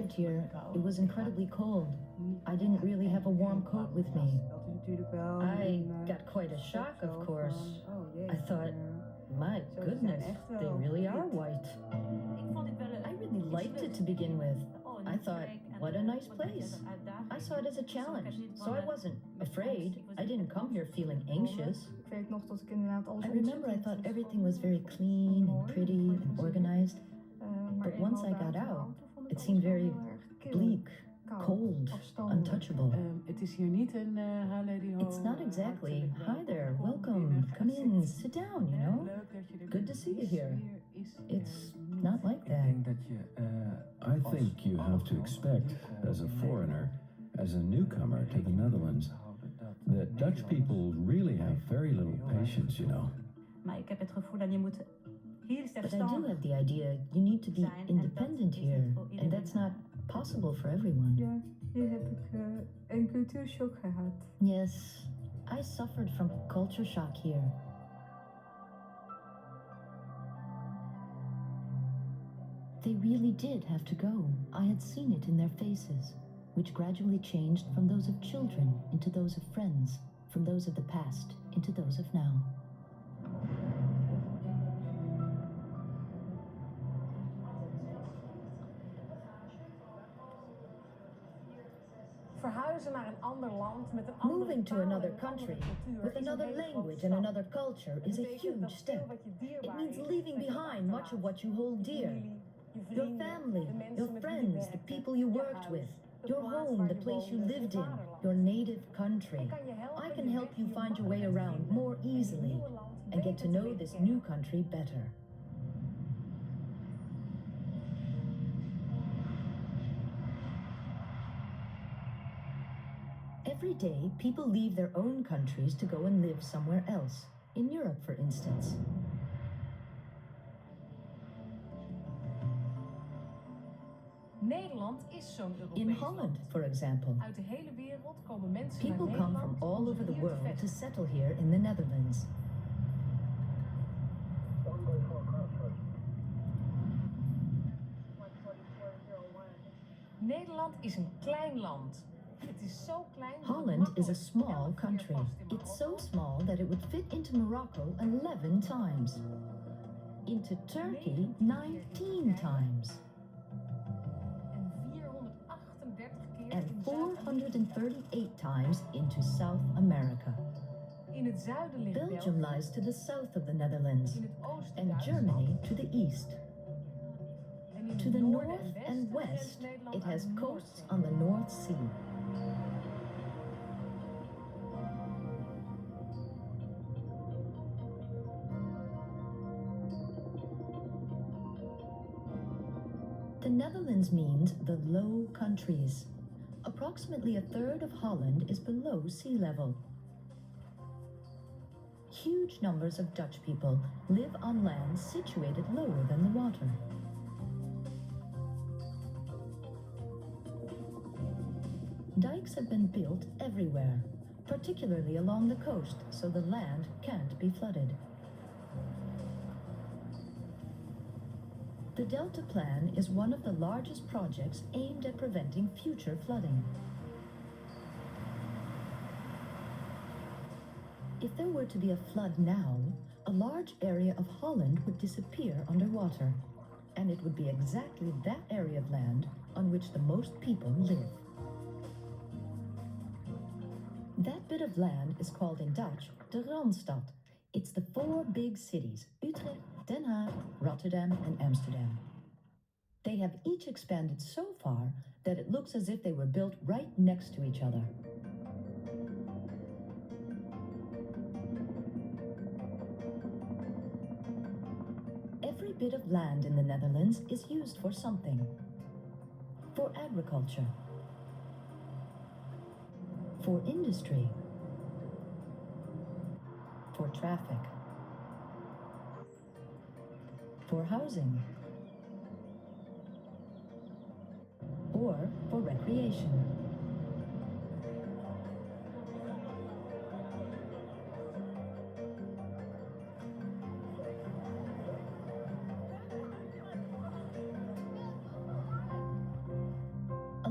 arrived here, it was incredibly cold. I didn't really have a warm coat with me. I got quite a shock, of course. I thought, my goodness, they really are white. I really liked it to begin with. I thought, what a nice place. I saw it as a challenge, so I wasn't afraid. I didn't come here feeling anxious. I remember I thought everything was very clean and pretty and organized. But once I got out, it seemed very bleak, cold, untouchable. It's not exactly, hi there, welcome, come in, sit down, you know? Good to see you here. It's not like that. I think you have to expect, as a foreigner, as a newcomer to the Netherlands, that Dutch people really have very little patience, you know. But I do have the idea you need to be independent here, and that's not possible for everyone. Yes, I suffered from culture shock here. They really did have to go. I had seen it in their faces, which gradually changed from those of children into those of friends, from those of the past into those of now. Moving to another country with another language and another culture is a huge step. It means leaving behind much of what you hold dear. Your family, your friends, the people you worked with, your home, the place you lived in, your native country. I can help you find your way around more easily and get to know this new country better. Every day, people leave their own countries to go and live somewhere else, in Europe, for instance. In Holland, for example, people come from all over the world to settle here in the Netherlands. Holland is a small country. It's so small that it would fit into Morocco 11 times. Into Turkey 19 times. And 438 times into South America. Belgium lies to the south of the Netherlands, and Germany to the east. To the north and west, it has coasts on the North Sea. The Netherlands means the Low Countries. Approximately a third of Holland is below sea level. Huge numbers of Dutch people live on land situated lower than the water. Dikes have been built everywhere, particularly along the coast, so the land can't be flooded. The Delta Plan is one of the largest projects aimed at preventing future flooding. If there were to be a flood now, a large area of Holland would disappear underwater, and it would be exactly that area of land on which the most people live. That bit of land is called in Dutch de Randstad. It's the 4 big cities, Utrecht, Den Haag, Rotterdam, and Amsterdam. They have each expanded so far that it looks as if they were built right next to each other. Every bit of land in the Netherlands is used for something. For agriculture. For industry. For traffic. For housing. Or for recreation.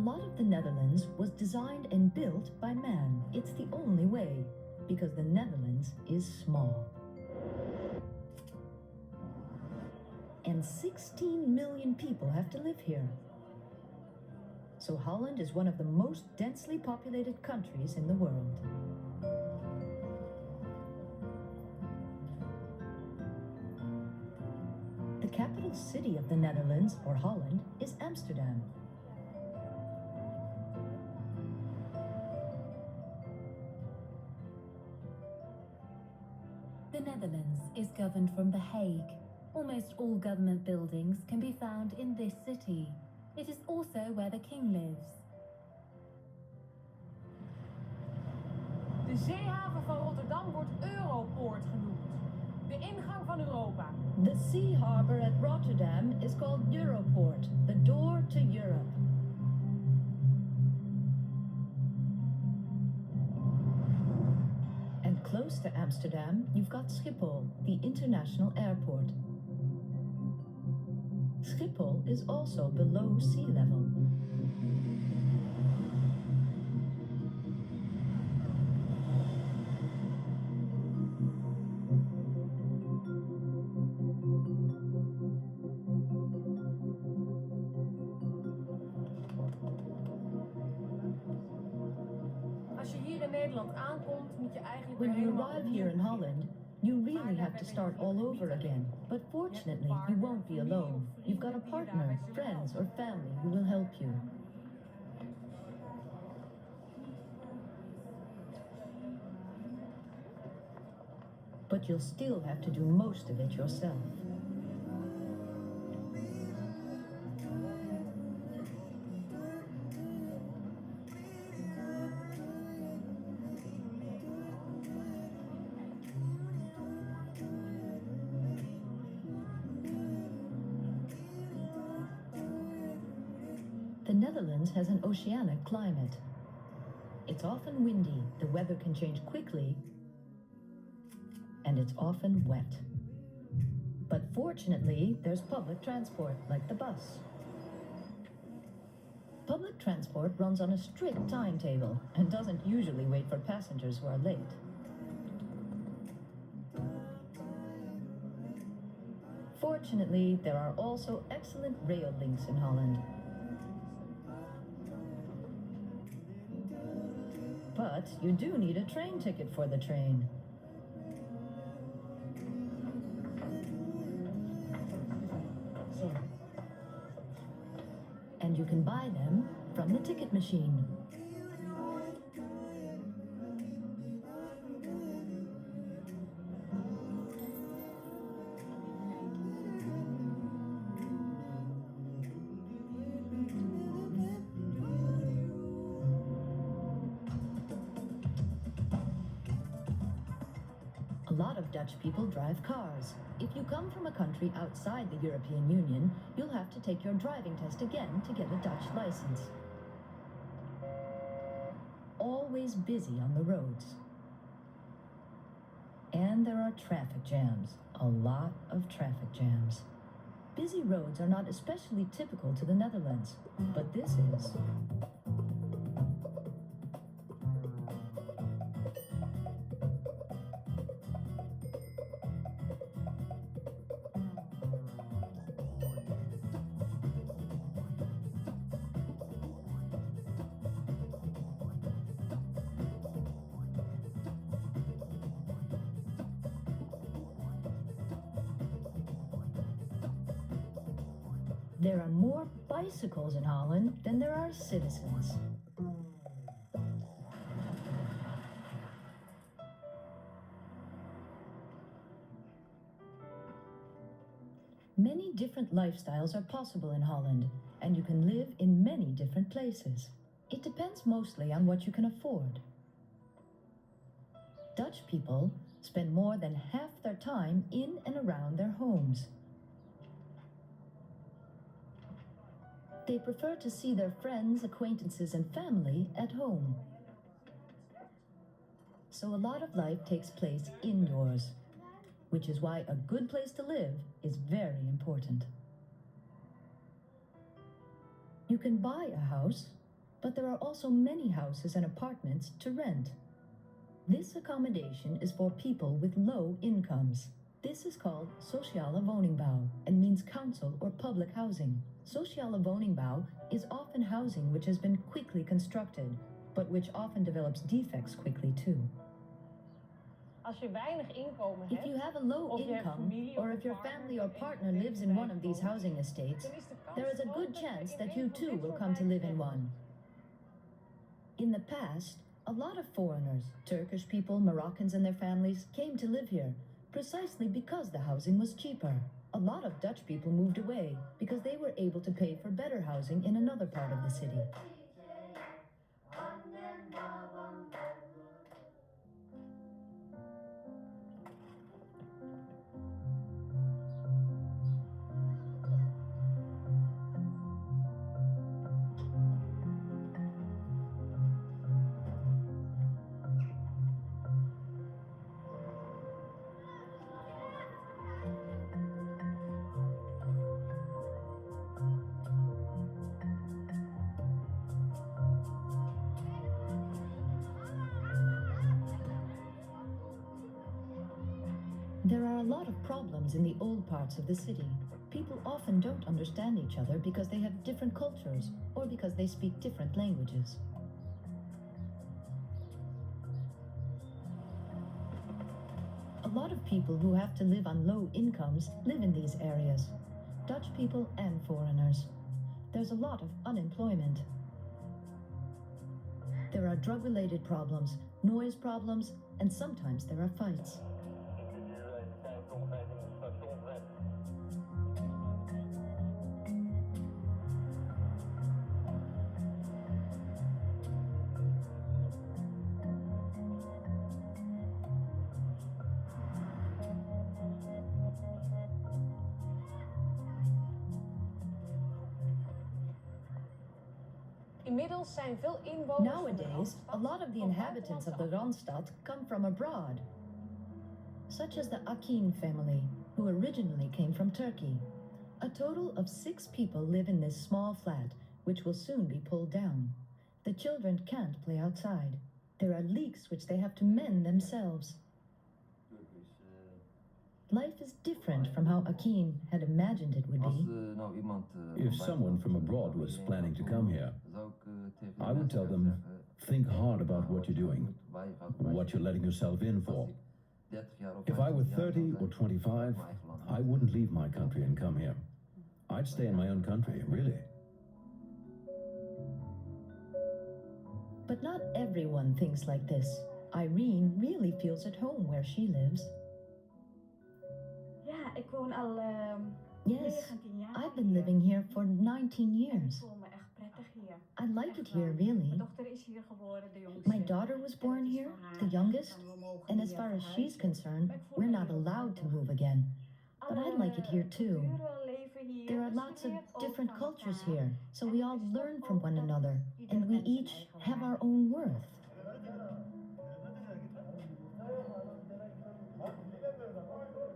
lot of the Netherlands was designed and built by man. It's the only way, because the Netherlands is small. And 16 million people have to live here. So Holland is one of the most densely populated countries in the world. The capital city of the Netherlands, or Holland, is Amsterdam. The Netherlands is governed from The Hague. Almost all government buildings can be found in this city. It is also where the king lives. De zeehaven van Rotterdam wordt Europoort genoemd. De ingang van Europa. The sea harbor at Rotterdam is called Europort, the door to Europe. And close to Amsterdam, you've got Schiphol, the international airport. Schiphol is also below sea level. Als je hier in Nederland aankomt, moet je eigenlijk When weer you helemaal arrive here in opnieuw Holland, you really have to start all over again. But fortunately, you won't be alone. You've got a partner, friends, or family who will help you. But you'll still have to do most of it yourself. The Netherlands has an oceanic climate. It's often windy, the weather can change quickly, and it's often wet. But fortunately, there's public transport, like the bus. Public transport runs on a strict timetable and doesn't usually wait for passengers who are late. Fortunately, there are also excellent rail links in Holland. But you do need a train ticket for the train. And you can buy them from the ticket machine. A lot of Dutch people drive cars. If you come from a country outside the European Union, you'll have to take your driving test again to get a Dutch license. Always busy on the roads. And there are traffic jams. A lot of traffic jams. Busy roads are not especially typical to the Netherlands, but this is. There are more bicycles in Holland than there are citizens. Many different lifestyles are possible in Holland, and you can live in many different places. It depends mostly on what you can afford. Dutch people spend more than half their time in and around their homes. They prefer to see their friends, acquaintances, and family at home. So a lot of life takes place indoors, which is why a good place to live is very important. You can buy a house, but there are also many houses and apartments to rent. This accommodation is for people with low incomes. This is called sociale woningbouw and means council or public housing. Sociale woningbouw is often housing which has been quickly constructed, but which often develops defects quickly too. Als je weinig inkomen If hebt, you have a low of je hebt income, familie or of if your partner family or die partner in een lives in one of these woont, housing estates, dan is de kans there is a groot good dat je chance in that een you van too dit will soort come to wijken live in terecht. one. In the past, a lot of foreigners, Turkish people, Moroccans and their families, came to live here, precisely because the housing was cheaper. A lot of Dutch people moved away because they were able to pay for better housing in another part of the city. There are a lot of problems in the old parts of the city. People often don't understand each other because they have different cultures or because they speak different languages. A lot of people who have to live on low incomes live in these areas. Dutch people and foreigners. There's a lot of unemployment. There are drug-related problems, noise problems, and sometimes there are fights. Inmiddels zijn veel inwoners van de Nowadays, a Randstad lot of the van inhabitants of the buitenlandse Randstad come from abroad, such as the Akin family, who originally came from Turkey. A total of 6 people live in this small flat, which will soon be pulled down. The children can't play outside. There are leaks which they have to mend themselves. Life is different from how Akin had imagined it would be. If someone from abroad was planning to come here, I would tell them, think hard about what you're doing, what you're letting yourself in for. If I were 30 or 25, I wouldn't leave my country and come here. I'd stay in my own country, really. But not everyone thinks like this. Irene really feels at home where she lives. Ja, ik woon al Yes, 19 jaar I've been hier. living here for 19 Ik years. voel me echt prettig hier. I like it Echt here, waar. really. Mijn dochter is hier geboren, de jongste. My daughter was En born het is here, voor haar the youngest, van, we mogen and niet as far meer as she's verhuizen. concerned, Maar ik voel we're me not hier allowed to prettig. move again. But I Alle like it here too. culturen leven hier. There are Dus je lots of leert ook different van cultures elkaar. here, so En we het all is toch learn from ook one dat another, ieder and we mens zijn each eigen have our waarde. own worth.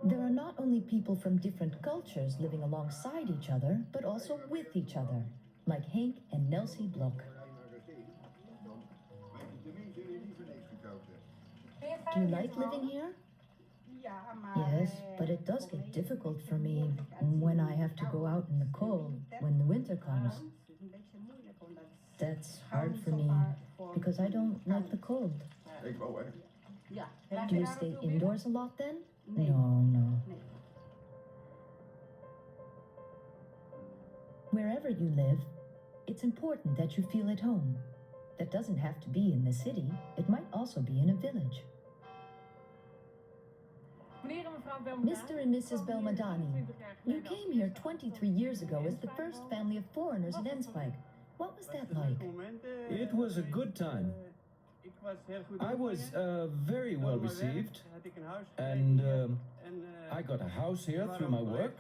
There are not only people from different cultures living alongside each other, but also with each other, like Henk and Nelsie Blok. Do you like living here? Ja, maar Yes, but it does get difficult for me when I have to go out in the cold when the winter comes. That's hard for me because I don't like the cold. Ik wel, hè? Ja. Do you stay indoors a lot then? Nee. No. Nee. Wherever you live, it's important that you feel at home. That doesn't have to be in the city. It might also be in a village. Meneer en mevrouw Belmadani. Mr. and Mrs. Belmadani, you came here 23 years ago as the first family of foreigners at Enspike. What was that like? It was a good time. I was very well received, and I got a house here through my work,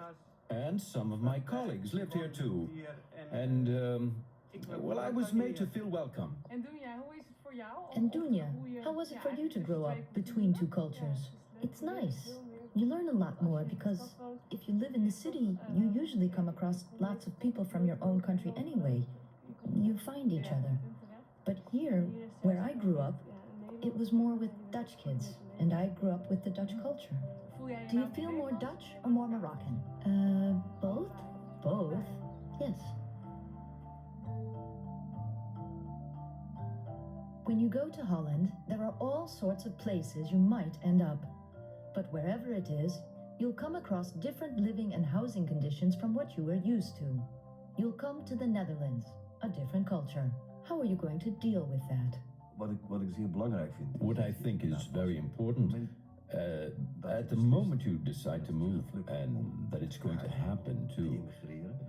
and some of my colleagues lived here too. And, well, I was made to feel welcome. En Dunja, hoe is het voor jou? And Dunya, how was it for you to grow up between two cultures? It's nice. You learn a lot more because if you live in the city, you usually come across lots of people from your own country anyway. You find each other. But here, where I grew up, it was more with Dutch kids, and I grew up with the Dutch culture. Do you feel more Dutch or more Moroccan? Both? Both, yes. When you go to Holland, there are all sorts of places you might end up. But wherever it is, you'll come across different living and housing conditions from what you are used to. You'll come to the Netherlands, a different culture. How are you going to deal with that? What I think is very important, at the moment you decide to move, and that it's going to happen too,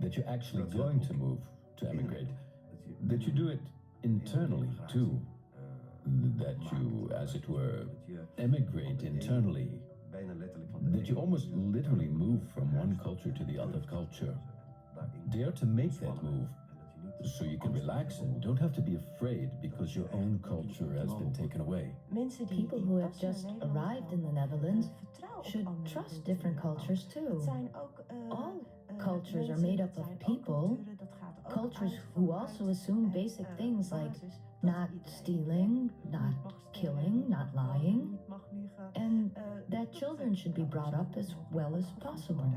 that you're actually going to move, to emigrate, that you do it internally too, that you, as it were, emigrate internally, that you almost literally move from one culture to the other culture. Dare to make that move, so you can relax and don't have to be afraid because your own culture has been taken away. People who have just arrived in the Netherlands should trust different cultures too. All cultures are made up of people, cultures who also assume basic things like not stealing, not killing, not lying, and that children should be brought up as well as possible.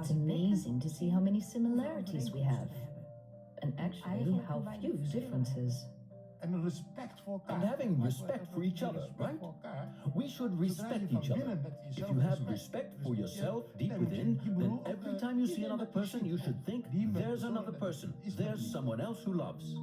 It's amazing to see how many similarities we have, and actually how few differences. And having respect for each other, right? We should respect each other. If you have respect for yourself deep within, then every time you see another person, you should think, there's another person. There's someone else who loves.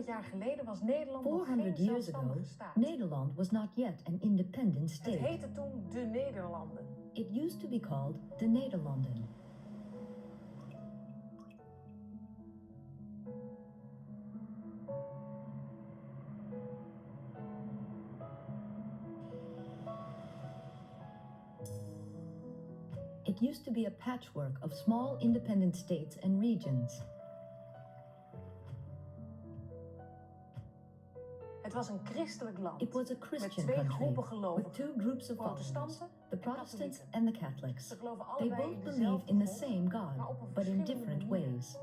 Jaar geleden was Nederland nog 400 geen years ago, zelfstandige staat. Nederland was not yet an independent Het state. heette toen de Nederlanden. It used to be called the Nederlanden. It used to be a patchwork of small independent states and regions. Het was een christelijk land. It was a met Christian twee country groepen with gelovigen. two groups of followers, Protestanten the en Protestants katholieken. and the Catholics. Ze geloven They allebei both in believe dezelfde in the God, same God, maar op een but in verschillende different manieren. ways.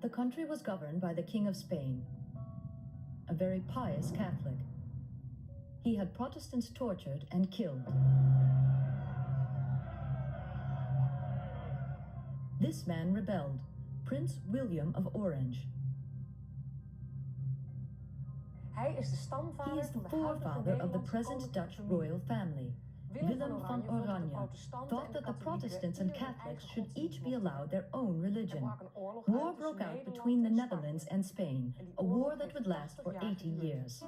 The country was governed by the King of Spain, a very pious Catholic. He had Protestants tortured and killed. This man rebelled, Prince William of Orange. Hij is de He stamvader is the van de huidige forefather of the Nederlandse present koninklijke Dutch familie. royal family. Willem van Oranje thought that the Protestants and Catholics should each be allowed their own religion. War broke out between the Netherlands and Spain, a war that would last for 80 years.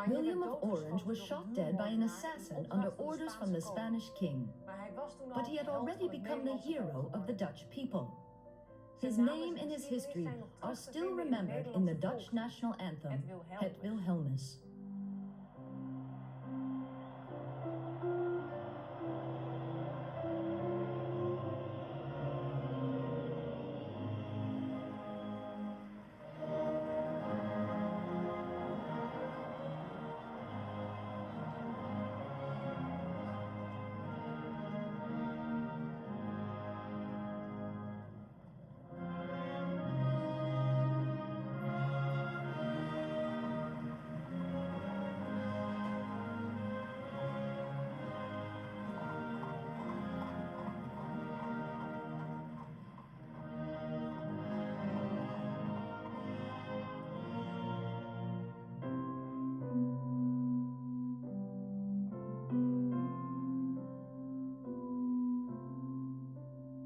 William of Orange was shot dead by an assassin under orders from the Spanish king. But he had already become the hero of the Dutch people. His name and his history are still remembered in the Dutch national anthem, Het Wilhelmus.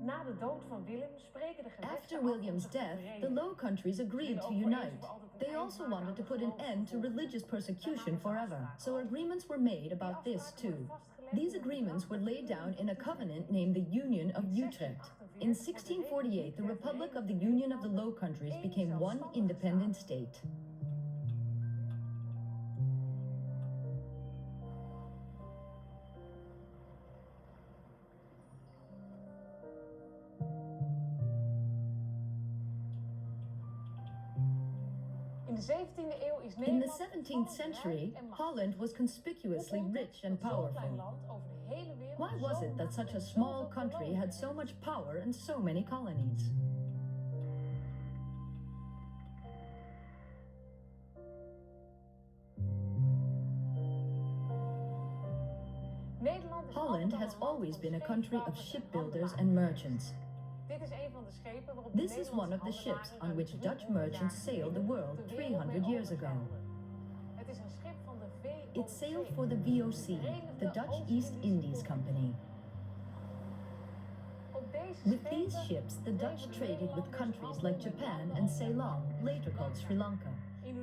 Na de dood van Willem spreken de gewesten After af om William's zich te death, the verenigen. Low Countries agreed to Willen ook unite. eens voor altijd een They eind also maken wanted aan to de put an end to geloofsvervolging. religious persecution Daar maken ze forever, afspraken so over. agreements were made Die about this afspraken too. worden vastgelegd These in een agreements verdrag were dat laid de down Unie in a van covenant named the Union of In Utrecht. 1648 In 1648, the Republic of the Union of the Low Countries became one independent state. In de 17e eeuw is In the Nederland 17th century, Holland was conspicuously rich and powerful. Why was it that such a small country had so much power and so many colonies? Holland has always been a country of shipbuilders and merchants. This is one of the ships on which Dutch merchants sailed the world 300 years ago. It sailed for the VOC, the Dutch East Indies Company. With these ships, the Dutch traded with countries like Japan and Ceylon, later called Sri Lanka.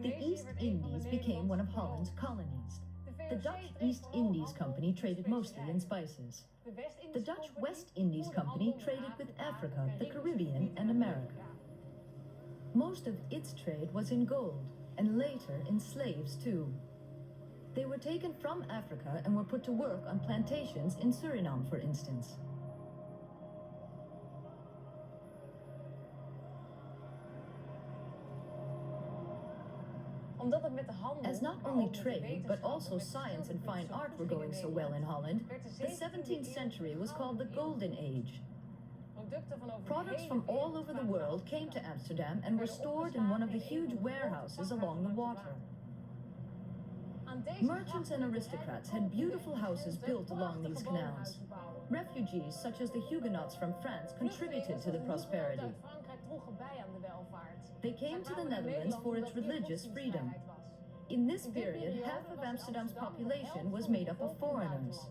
The East Indies became one of Holland's colonies. The Dutch East Indies Company traded mostly in spices. The Dutch West Indies Company traded with Africa, the Caribbean, and America. Most of its trade was in gold, and later in slaves too. They were taken from Africa and were put to work on plantations in Suriname, for instance. As not only trade, but also science and fine art were going so well in Holland, the 17th century was called the Golden Age. Products from all over the world came to Amsterdam and were stored in one of the huge warehouses along the water. Merchants and aristocrats had beautiful houses built along these canals. Refugees, such as the Huguenots from France, contributed to the prosperity. They came to the Netherlands for its religious freedom. In this period, half of Amsterdam's population was made up of foreigners.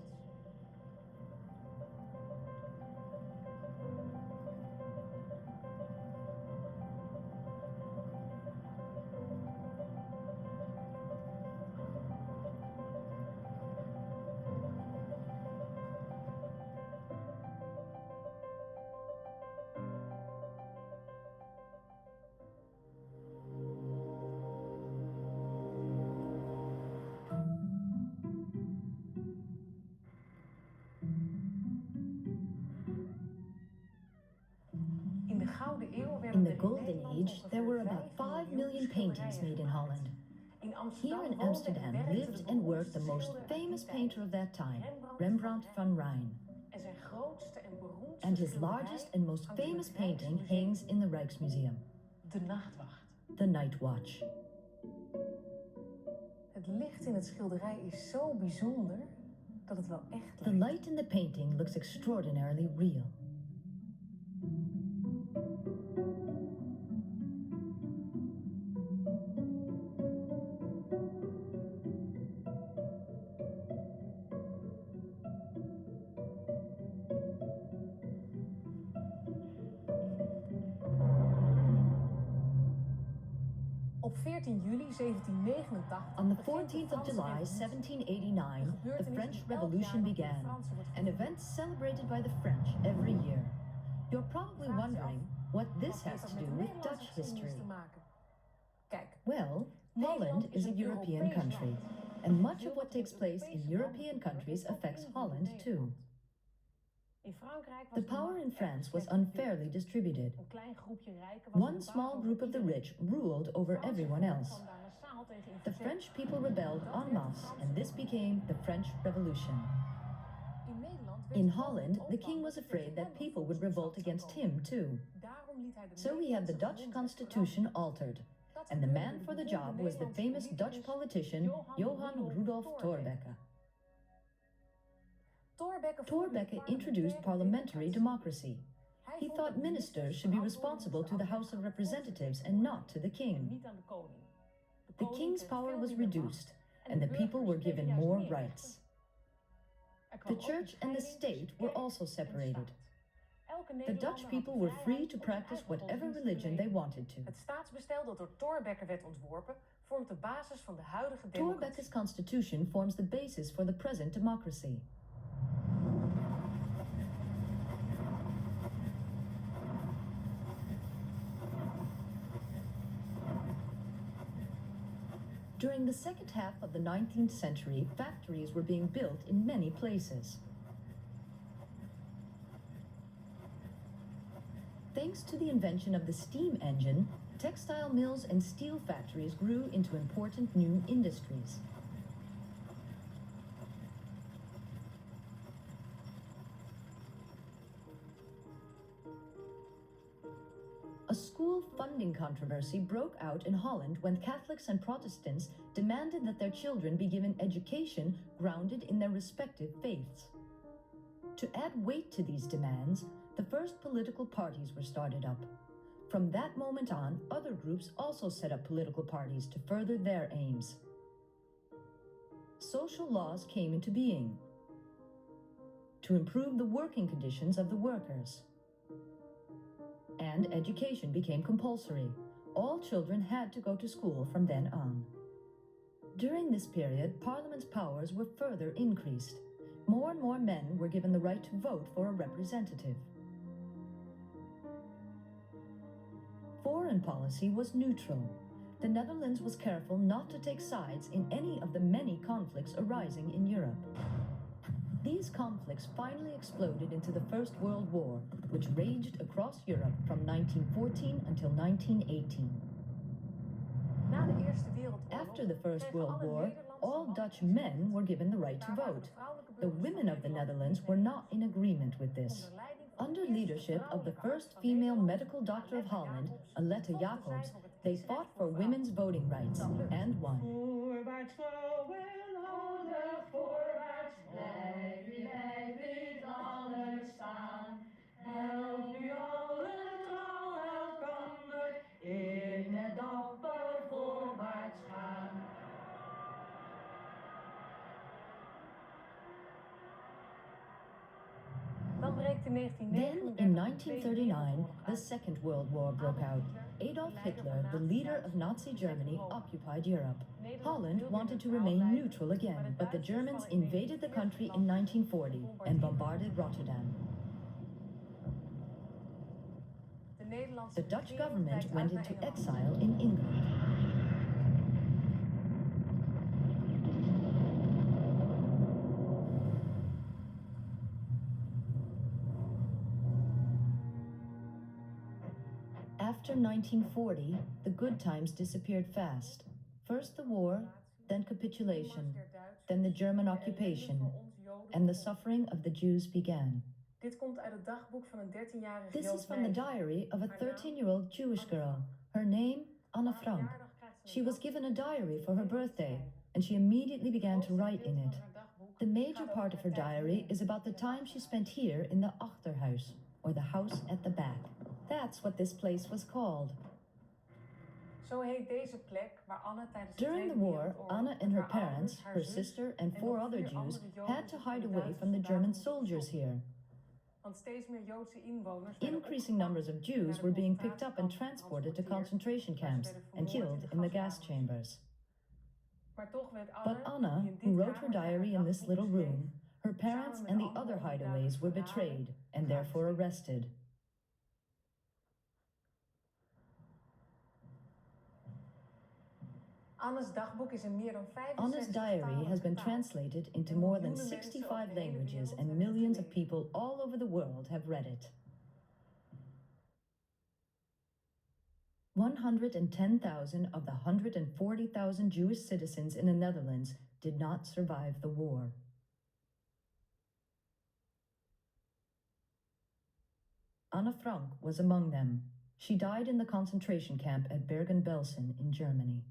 In the Golden Age, there were about 5 million paintings made in Holland. Here in Amsterdam lived and worked the most famous painter of that time, Rembrandt van Rijn. And his largest and most famous painting hangs in the Rijksmuseum. The Night Watch. Het licht in het schilderij is zo bijzonder dat het wel echt The lijkt. light in the painting looks extraordinarily real. Op 14 juli 1789, On the 14th of July 1789, the French Revolution began, an event celebrated by the French every year. You're probably wondering what this has to do with Dutch history. Well, Holland is a European country, and much of what takes place in European countries affects Holland too. The power in France was unfairly distributed. One small group of the rich ruled over everyone else. The French people rebelled en masse, and this became the French Revolution. In Holland, the king was afraid that people would revolt against him too. So he had the Dutch constitution altered, and the man for the job was the famous Dutch politician Johan Rudolf Thorbecke. Thorbecke introduced parliamentary democracy. He thought ministers should be responsible to the House of Representatives and not to the king. The king's power was reduced, and the people were given more rights. The church and the state were also separated. The Dutch people were free to practice whatever religion they wanted to. Het staatsbestel dat door Thorbecke werd ontworpen, vormt de basis van de huidige democratie. Thorbecke's constitution forms the basis for the present democracy. During the second half of the 19th century, factories were being built in many places. Thanks to the invention of the steam engine, textile mills and steel factories grew into important new industries. A school funding controversy broke out in Holland when Catholics and Protestants demanded that their children be given education grounded in their respective faiths. To add weight to these demands, the first political parties were started up. From that moment on, other groups also set up political parties to further their aims. Social laws came into being to improve the working conditions of the workers. And education became compulsory. All children had to go to school from then on. During this period, Parliament's powers were further increased. More and more men were given the right to vote for a representative. Foreign policy was neutral. The Netherlands was careful not to take sides in any of the many conflicts arising in Europe. These conflicts finally exploded into the First World War, which raged across Europe from 1914 until 1918. Na de Eerste Wereldoorlog After the First kregen World alle War, Nederlandse all mannen Dutch kiezen. men were given the right to Daar waren vote. de vrouwelijke The burgers women van of the Nederland Netherlands niet were mee. not in agreement with this. Onder leiding van Under de eerste leadership of the vrouwelijke first arts van female Nederland, medical doctor of Aletta Holland, Jacobs, Aletta vochten zij Jacobs, voor het they kiesrecht fought voor for women's vrouwen. voting rights Dat lukt. and won. Voorwaarts, vrouwen, ouder, voorwaarts, blijf niet allen staan. Help u allen trouw elkander, in het dapper voorwaarts gaan. Dan breekt in Then, 1939 in de Tweede 1939, Wereldoorlog the uit. Second World War broke out. Adolf Hitler, the leader of Nazi Germany, occupied Europe. Holland wanted to remain neutral again, but the Germans invaded the country in 1940 and bombarded Rotterdam. De Nederlandse The Dutch regering government wijkt went uit naar into Engeland. exile in England. After 1940, the good times disappeared fast. First the war, then capitulation, then the German occupation, and the suffering of the Jews began. Dit komt uit het dagboek van een 13-jarige This Joods is from the meisje. diary of a 13-year-old Jewish girl. Her name, Anne Frank. She was given a diary for her birthday, and she immediately began to write in it. The major part of her diary is about the time she spent here in the Achterhuis, or the house at the back. That's what this place was called. Zo heet deze plek waar Anne tijdens de During the Tweede war, Wereldoorlog Anna and met her haar parents, ouders, haar her zus sister, and en 4 nog other 4 Jews andere Joden had to zich hide in de away Duitse from the German soldiers soldaten here. Want steeds meer Joodse inwoners werden Increasing opgepakt, numbers of naar Jews de were being picked up and concentratiekampen transported to getransporteerd, concentration waar ze camps werden and vermoord killed in the gas gaskamers. chambers. Maar toch werd But Anne, Anna, die in who dit wrote her kamertje diary haar in this dagboek little schreef, room, her parents samen and met the andere other hideaways onduidelijke were verhalen, betrayed and therefore arrested. Anne's dagboek is in meer dan 65 Anna's diary talen has been vertaald. translated into En more than miljoenen mensen 65 over de hele languages wereld and hebben het millions of gelezen. people all over the world have read it. 110,000 of the 140,000 Jewish citizens in the Netherlands did not survive the war. Anne Frank was among them. She died in the concentration camp at Bergen-Belsen in Germany.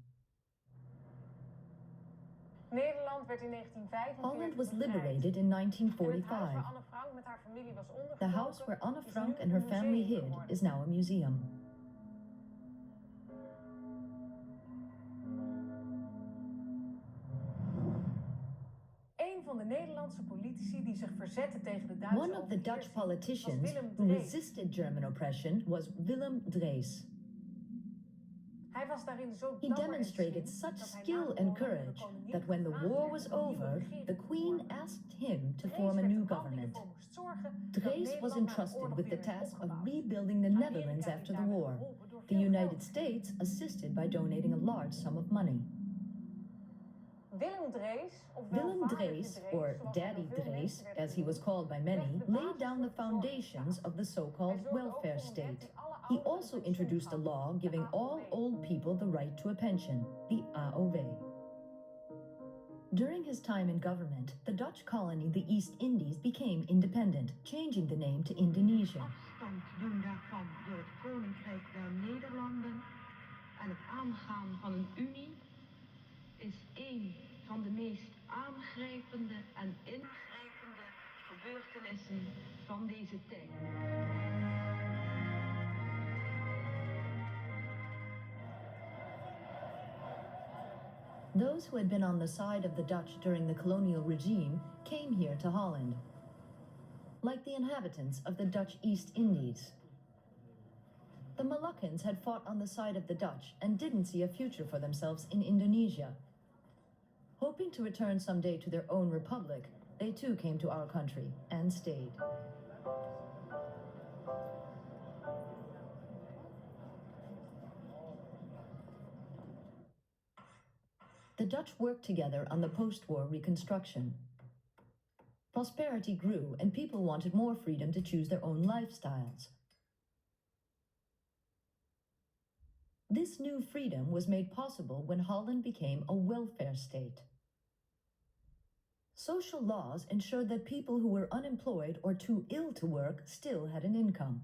Nederland werd in 1945 Holland was bevrijd. liberated in En het huis 1945. waar Anne Frank met haar familie was The ondergedoken house where Anne is Frank nu and een her family museum hid geworden. is now a museum. Een van de Nederlandse politici die zich verzetten tegen de Duitse One of the Dutch overheersing politicians was Willem who Drees. resisted German oppression was Willem Drees. Hij was daarin zo He dapper en demonstrated slim such dat hij na skill de and oorlog door de courage koningin that when the gevraagd war werd was om een nieuwe over, regering the te Queen vormen. asked him to Drees form a werd new de man die government. ervoor moest zorgen dat Drees was Nederland na de entrusted oorlog with the weer werd task of opgebouwd. rebuilding the Amerika Netherlands heeft after the daarbij war. geholpen door The veel United geld te States assisted by donating a large sum of money. Willem Drees, of Willem welvaardige Drees, Drees, or zoals hij Daddy door veel Drees, mensen werd as he was genoemd, called by many, legde de laid basis down the voor de foundations zorgstaat. of the so-called Hij zorgde ook welfare voor een wet state. die alle He ouderen also een introduced a pensioen law gaf, giving de all AOW. old people the right to a pension, the AOW. During his time in government, the Dutch colony, the East Indies, became independent, changing the name to Indonesia. Afstand doen daarvan door het Koninkrijk der Nederlanden en het aangaan van een unie is een van de meest aangrijpende en ingrijpende gebeurtenissen van deze tijd. Those who had been on the side of the Dutch during the colonial regime came here to Holland, like the inhabitants of the Dutch East Indies. The Moluccans had fought on the side of the Dutch and didn't see a future for themselves in Indonesia. Hoping to return someday to their own republic, they too came to our country and stayed. The Dutch worked together on the post-war reconstruction. Prosperity grew and people wanted more freedom to choose their own lifestyles. This new freedom was made possible when Holland became a welfare state. Social laws ensured that people who were unemployed or too ill to work still had an income.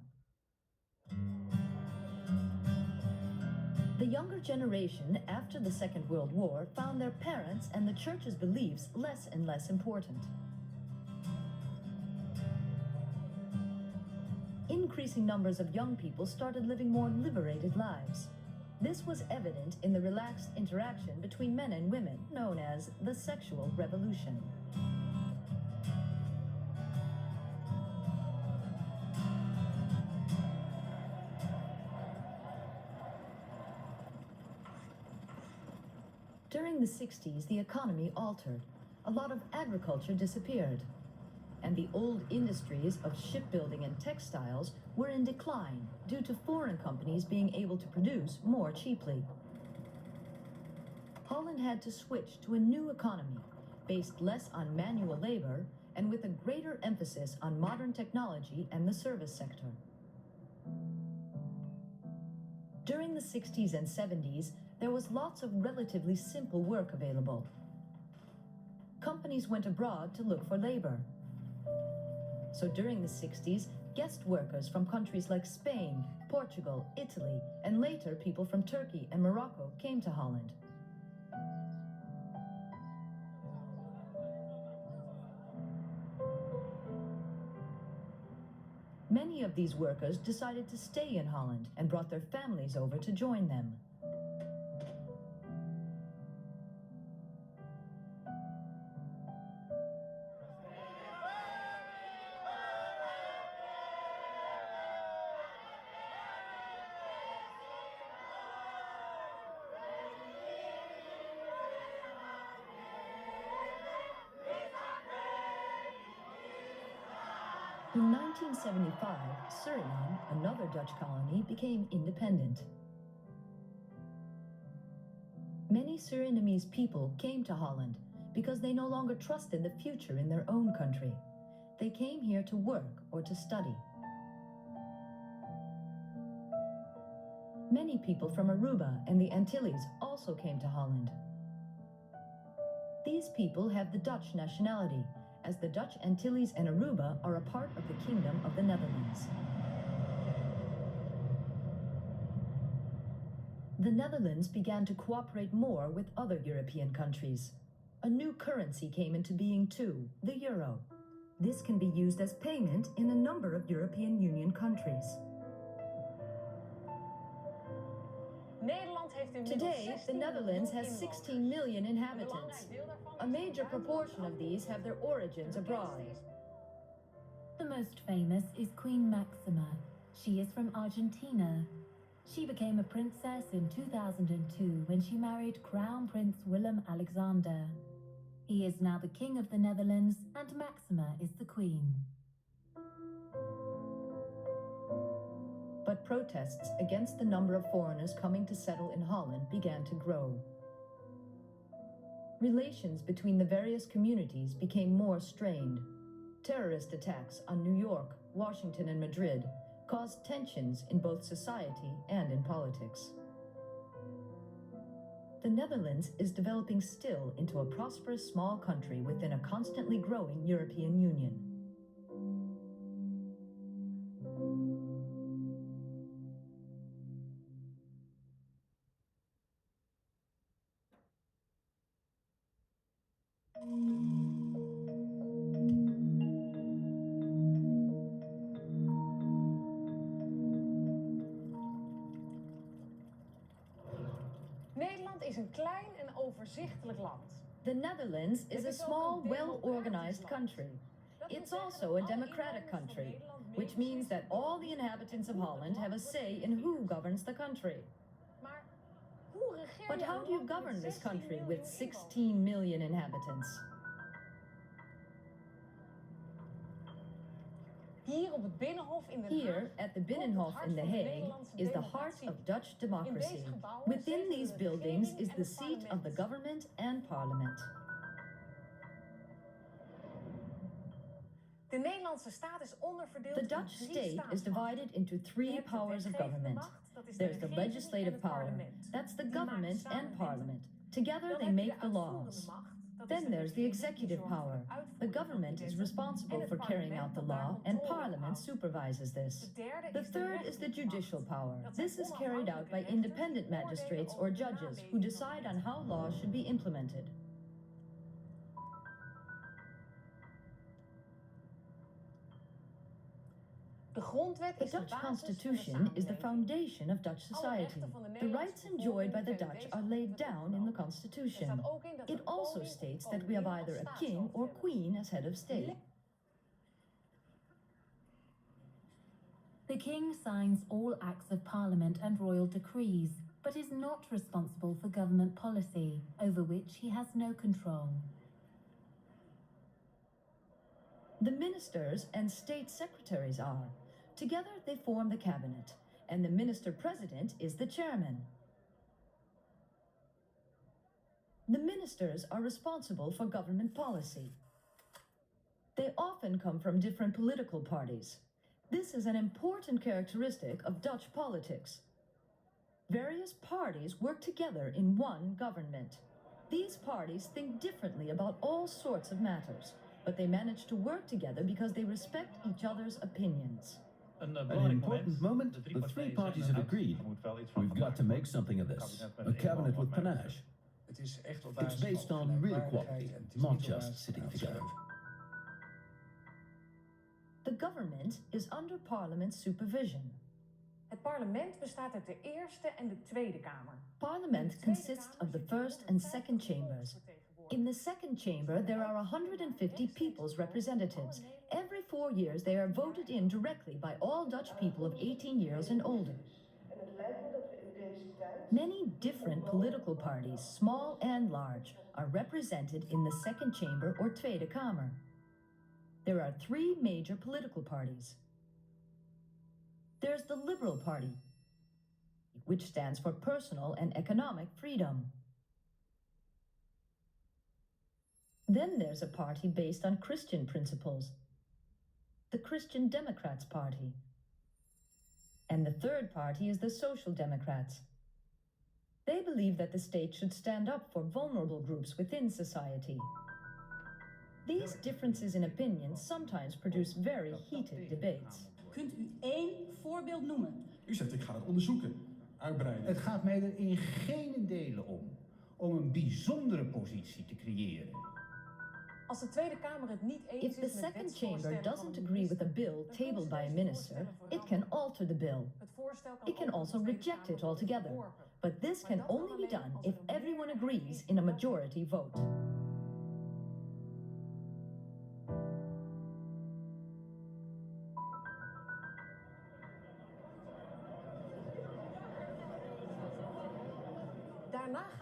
The younger generation after the Second World War found their parents' and the church's beliefs less and less important. Increasing numbers of young people started living more liberated lives. This was evident in the relaxed interaction between men and women, known as the sexual revolution. During the 60s, the economy altered. A lot of agriculture disappeared, and the old industries of shipbuilding and textiles were in decline due to foreign companies being able to produce more cheaply. Holland had to switch to a new economy, based less on manual labor and with a greater emphasis on modern technology and the service sector. During the 60s and 70s, there was lots of relatively simple work available. Companies went abroad to look for labor. So during the 60s, guest workers from countries like Spain, Portugal, Italy, and later people from Turkey and Morocco came to Holland. Many of these workers decided to stay in Holland and brought their families over to join them. In 1975, Suriname, another Dutch colony, became independent. Many Surinamese people came to Holland because they no longer trusted the future in their own country. They came here to work or to study. Many people from Aruba and the Antilles also came to Holland. These people have the Dutch nationality, as the Dutch Antilles and Aruba are a part of the Kingdom of the Netherlands. The Netherlands began to cooperate more with other European countries. A new currency came into being too, the euro. This can be used as payment in a number of European Union countries. Nederland heeft inmiddels Today, 16 the Netherlands miljoen has inwoners. 16 million Een inhabitants. belangrijk deel daarvan A is major van proportion of these have their origins abroad. The most famous is Queen Maxima. She is from Argentina. She became a princess in 2002 when she married Crown Prince Willem-Alexander. He is now the King of the Netherlands and Maxima is the Queen. But protests against the number of foreigners coming to settle in Holland began to grow. Relations between the various communities became more strained. Terrorist attacks on New York, Washington, and Madrid caused tensions in both society and in politics. The Netherlands is developing still into a prosperous small country within a constantly growing European Union. Nederland is een klein en overzichtelijk land. The Netherlands is a small, well-organized country. It's also a democratic country, which means that all the inhabitants of Holland have a say in who governs the country. Maar hoe regeer But je how een do you land met govern this 16 country miljoen with 16 million inhabitants? Hier op het Binnenhof in Den Here, Haag, at the Binnenhof in The Hague, is the heart of Dutch democracy. Within these buildings is the seat of the government and parliament. De Nederlandse staat is onderverdeeld The Dutch in 3 state is staatsmachten. divided into 3 powers of government. There's the legislative power, that's the government and parliament. Together they make the laws. Then there's the executive power. The government is responsible for carrying out the law, and parliament supervises this. The third is the judicial power. This is carried out by independent magistrates or judges who decide on how laws should be implemented. The Dutch Constitution is the foundation of Dutch society. The rights enjoyed by the Dutch are laid down in the Constitution. It also states that we have either a king or queen as head of state. The king signs all acts of parliament and royal decrees, but is not responsible for government policy, over which he has no control. The ministers and state secretaries are. Together they form the cabinet, and the minister-president is the chairman. The ministers are responsible for government policy. They often come from different political parties. This is an important characteristic of Dutch politics. Various parties work together in one government. These parties think differently about all sorts of matters, but they manage to work together because they respect each other's opinions. An important moment, the 3 parties have agreed. We've got to make something of this. A cabinet with panache. It's based on real quality, not just sitting together. The government is under parliament's supervision. Het parlement bestaat uit de Eerste en de Tweede Kamer. Parliament consists of the first and second chambers. In the second chamber, there are 150 people's representatives. Every 4 years, they are voted in directly by all Dutch people of 18 years and older. Many different political parties, small and large, are represented in the second chamber or Tweede Kamer. There are 3 major political parties. There's the Liberal Party, which stands for personal and economic freedom. Then there's a party based on Christian principles, the Christian Democrats Party. And the third party is the Social Democrats. They believe that the state should stand up for vulnerable groups within society. These differences in opinion sometimes produce very heated debates. Kunt u 1 voorbeeld noemen? U zegt ik ga het onderzoeken, uitbreiden. Het gaat mij er in geen delen om een bijzondere positie te creëren. Als de Tweede Kamer het niet eens If the is met second chamber wetsvoorstellen van doesn't een agree with a minister, bill dan tabled by a kunnen ze minister, voorstellen it can alter the bill. Het voorstel kan It can ook door de also Tweede reject Kamer it altogether. worden verworpen. But this can only be done if everyone agrees in a majority vote.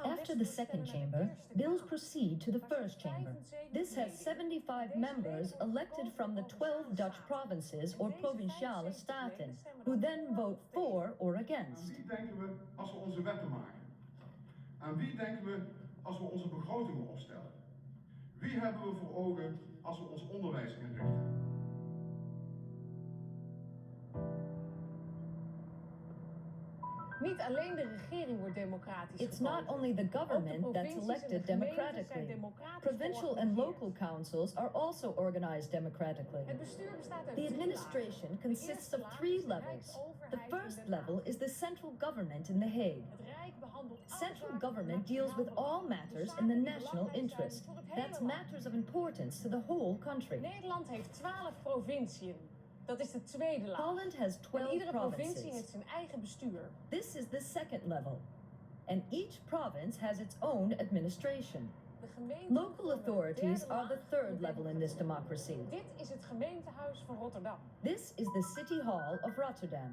After the second chamber, bills proceed to the first chamber. This has 75 members elected from the 12 Dutch provinces or provinciale staten, who then vote for or against. Aan wie denken we als we onze wetten maken? Aan wie denken we als we onze begrotingen opstellen? Wie hebben we voor ogen als we ons onderwijs inrichten? Niet alleen de regering wordt democratisch It's not only the government that's elected democratically. Provincial and local councils are also organized democratically. Het bestuur bestaat uit The drie administration lagen. consists of 3 levels. The first level is the central government in The Hague. Het Rijk behandelt Central government deals with all matters in the national interest. That's matters of importance to the whole country. Nederland heeft 12 provinciën. Dat is de tweede laag. Holland has En 12 iedere provincie provinces. heeft zijn eigen bestuur. This is the second level. And each province has its own administration. De gemeente Local authorities are the third level in this democracy. Dit is het gemeentehuis van Rotterdam. This is the City Hall of Rotterdam.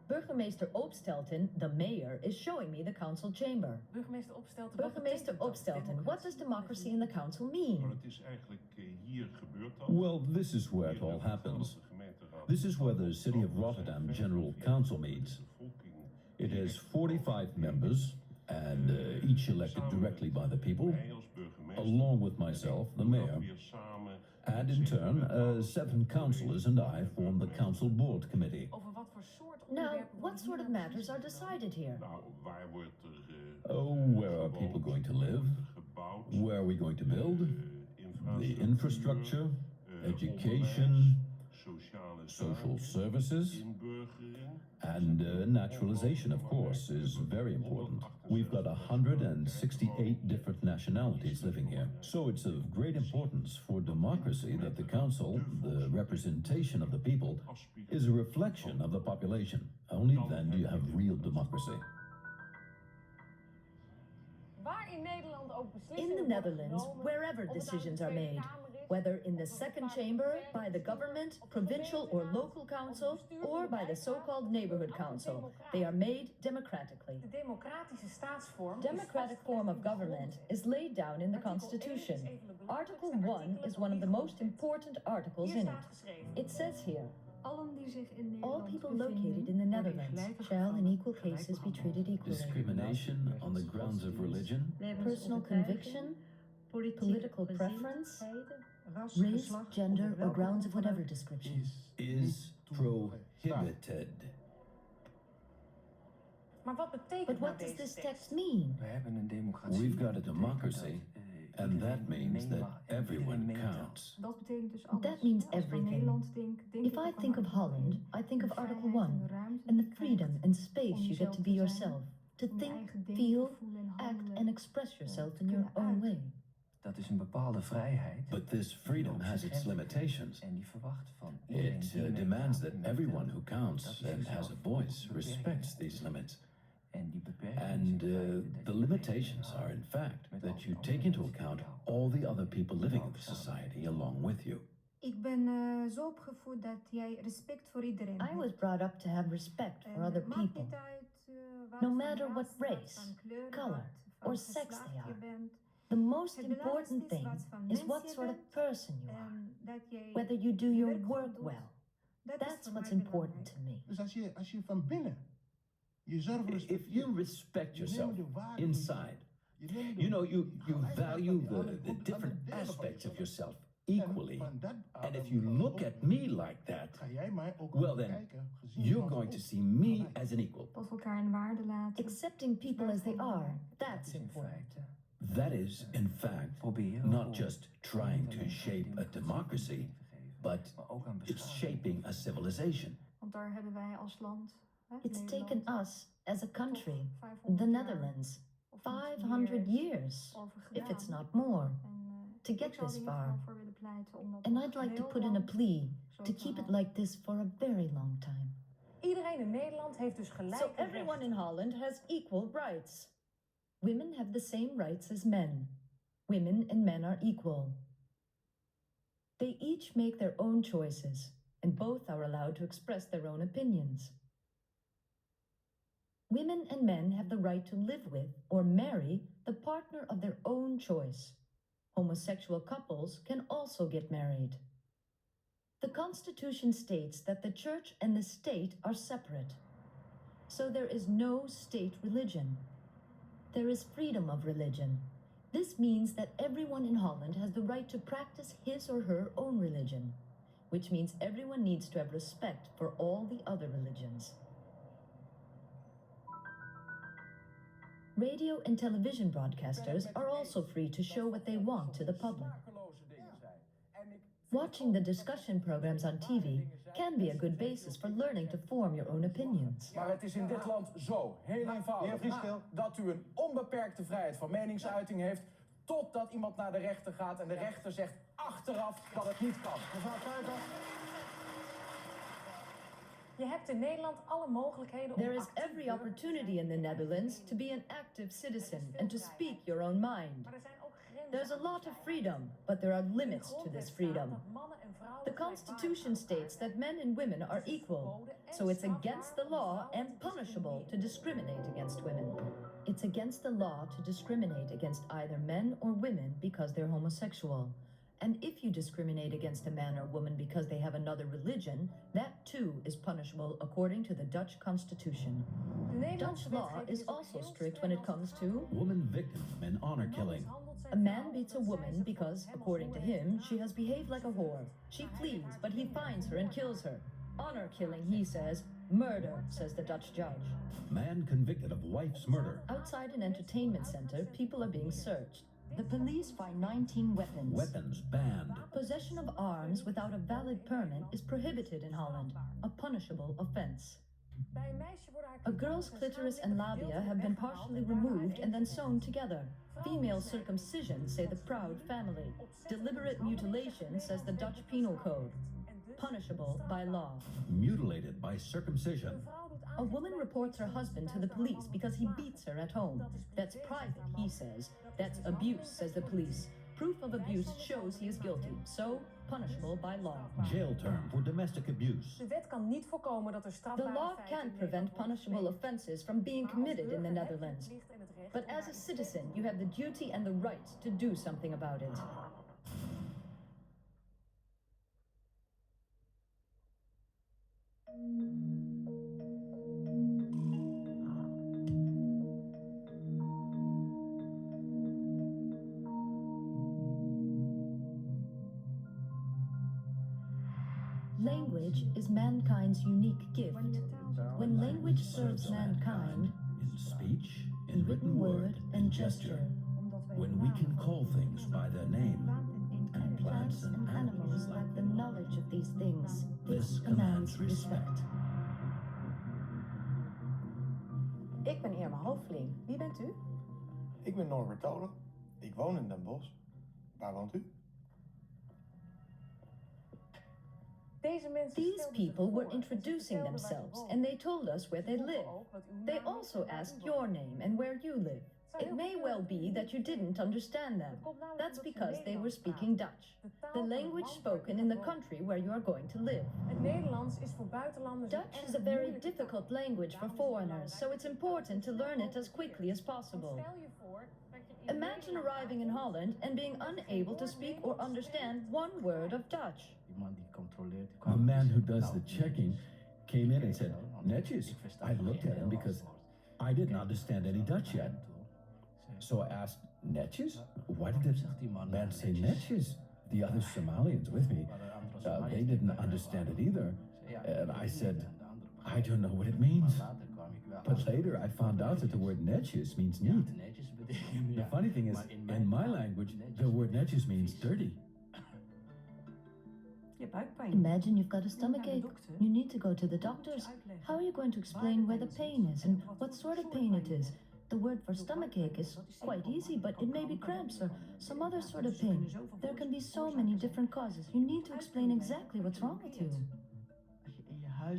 Burgemeester Opstelten, the mayor, is showing me the council chamber. Burgemeester Opstelten. Burgemeester Opstelten, what does democracy in the council mean? Maar het is eigenlijk hier gebeurt dat. Well, this is where it all happens. This is where the City of Rotterdam General Council meets. It has 45 members, and each elected directly by the people, along with myself, the mayor. And in turn, 7 councillors and I form the council board committee. Over wat voor soort Now, what sort of matters are decided here? Nou, waar wordt er Where are people going to live? Where are we going to build? The infrastructure, education, social services, and naturalization, of course, is very important. We've got 168 different nationalities living here. So it's of great importance for democracy that the council, the representation of the people, is a reflection of the population. Only then do you have real democracy. Waar in Nederland ook In beslissingen the worden Netherlands, genomen, wherever of het nou de decisions are Tweede made, Kamer is, whether in the second chamber, by the government, provincial or local council, or by the so-called neighborhood council, they are made democratically. de democratische staatsvorm Democratic form of government is laid down in the Constitution. Article 1 is one of the most important articles in it. It says here, all people located in the Netherlands shall in equal cases be treated equally. Discrimination on the grounds of religion, Personal conviction, political preference, race, gender, or grounds of whatever description. is prohibited. Maar wat betekent But nou what does deze this tekst? text mean? We've got a democracy, and that means that everyone counts. Dat betekent dus alles. That means Als ik aan everything. Nederland denk, denk If ik I ook aan think of artikel Holland, 1. I think of De Article vrijheid 1 en de ruimte and die the je freedom krijgt and space om you get to jezelf be te yourself, to om je think, eigen denken, feel, voelen en act, handelen and express yourself te in your kunnen own uiten. way. Dat is een bepaalde vrijheid. But this freedom has its limitations. En die verwacht van iedereen It die demands that meegaat, everyone met who hem. counts Dat is and dus has a zelf voice beperkingen. respects these limits. En die beperkingen And zijn feiten dat the je limitations rekening are in fact met that al you die take andere into mensen account die jou all the other people living in the society along with you. Ik ben zo opgevoed dat jij respect voor iedereen I was hebt. brought up to have respect for En other maakt people. niet uit wat No voor matter ras, what wat race, van kleur, color, wat van or sex geslacht they je are. bent. The most Het important belangrijkste thing wat voor is mens what je sort of bent person you are, en dat jij whether you do je your werk goed work doet. well. Dat is That's voor what's mij important to belangrijk. me. Dus als je van binnen jezelf If respecteert, you respect je neemt yourself de waarde inside, je neemt de you know, you gelijkheid value van die andere the goed- different andere delen van aspects of jezelf. yourself equally. En van dat And if you look at me like that, ga jij mij ook well then, kijken, gezien you're van going to ons. see me as an equal. Tot elkaar in waarde laten. Accepting people as they are, that's in important. feite That is, in fact, proberen not om just trying to niet shape alleen a democracy, te geven, but maar ook aan it's beschaving. shaping a civilization. Want daar hebben wij als land, It's Nederland, taken us as a country, 500 the jaar Netherlands, of niet 500 meer years, over if it's gedaan. not more, En, to ik get zou this er far. hiervoor voor willen pleiten om dat And nog I'd like to heel put in a lang plea zo to te keep it houden. like this for a very long time. Iedereen in Nederland heeft dus So gelijke everyone rechten. in Holland has equal rights. Women have the same rights as men. Women and men are equal. They each make their own choices, and both are allowed to express their own opinions. Women and men have the right to live with or marry the partner of their own choice. Homosexual couples can also get married. The Constitution states that the church and the state are separate. So there is no state religion. There is freedom of religion. This means that everyone in Holland has the right to practice his or her own religion, which means everyone needs to have respect for all the other religions. Radio and television broadcasters are also free to show what they want to the public. Watching the discussion programs on TV can be a good basis for learning to form your own opinions. Maar het is in dit land zo, heel eenvoudig, dat u een onbeperkte vrijheid van meningsuiting heeft, totdat iemand naar de rechter gaat en de rechter zegt achteraf dat het niet kan. Mevrouw Kuiper. Je hebt in Nederland alle mogelijkheden om There is every opportunity in the Netherlands to be an active citizen and to speak your own mind. There's a lot of freedom, but there are limits to this freedom. The Constitution states that men and women are equal, so it's against the law and punishable to discriminate against women. It's against the law to discriminate against either men or women because they're homosexual. And if you discriminate against a man or woman because they have another religion, that too is punishable according to the Dutch Constitution. Dutch law is also strict when it comes to woman victim and honor killing. a man beats a woman because, according to him, she has behaved like a whore. She flees, but he finds her and kills her. Honor killing, he says. Murder, says the Dutch judge. Man convicted of wife's murder. Outside an entertainment center, people are being searched. The police find 19 weapons. Weapons banned. Possession of arms without a valid permit is prohibited in Holland, a punishable offense. A girl's clitoris and labia have been partially removed and then sewn together. Female circumcision, say the Proud family. Deliberate mutilation, says the Dutch Penal Code. Punishable by law. Mutilated by circumcision. A woman reports her husband to the police because he beats her at home. That's private, he says. That's abuse, says the police. Proof of abuse shows he is guilty, so punishable by law. Jail term for domestic abuse. De wet kan niet voorkomen dat er The strafbare law feiten can't in prevent Nederland punishable offenses from being committed in the Netherlands. But as a citizen, you have the duty and the right to do something about it. Language is mankind's unique gift. When language serves mankind, in speech, in written word, and gesture, when we can call things by their name, and plants and animals lack the knowledge of these things, this commands respect. Ik ben Irma Hoofdling. Wie bent u? Ik ben Norbert Tolen. Ik woon in Den Bosch. Waar woont u? These people were introducing themselves and they told us where they live. They also asked your name and where you live. It may well be that you didn't understand them. That's because they were speaking Dutch, the language spoken in the country where you are going to live. Het Nederlands is voor buitenlanders Dutch is a very difficult language for foreigners, so it's important to learn it as quickly as possible. Imagine arriving in Holland and being unable to speak or understand one word of Dutch. The man who does the checking came in and said, "Netjes." I looked at him because I didn't understand any Dutch yet. So I asked, "Netjes? Why did this man say netjes?" The other Somalians with me, they didn't understand it either. And I said, "I don't know what it means." But later I found out that the word netjes means neat. The funny thing is, in my language, the word netjes means dirty. Imagine you've got a stomachache. You need to go to the doctors. How are you going to explain where the pain is and what sort of pain it is? The word for stomachache is quite easy, but it may be cramps or some other sort of pain. There can be so many different causes. You need to explain exactly what's wrong with you.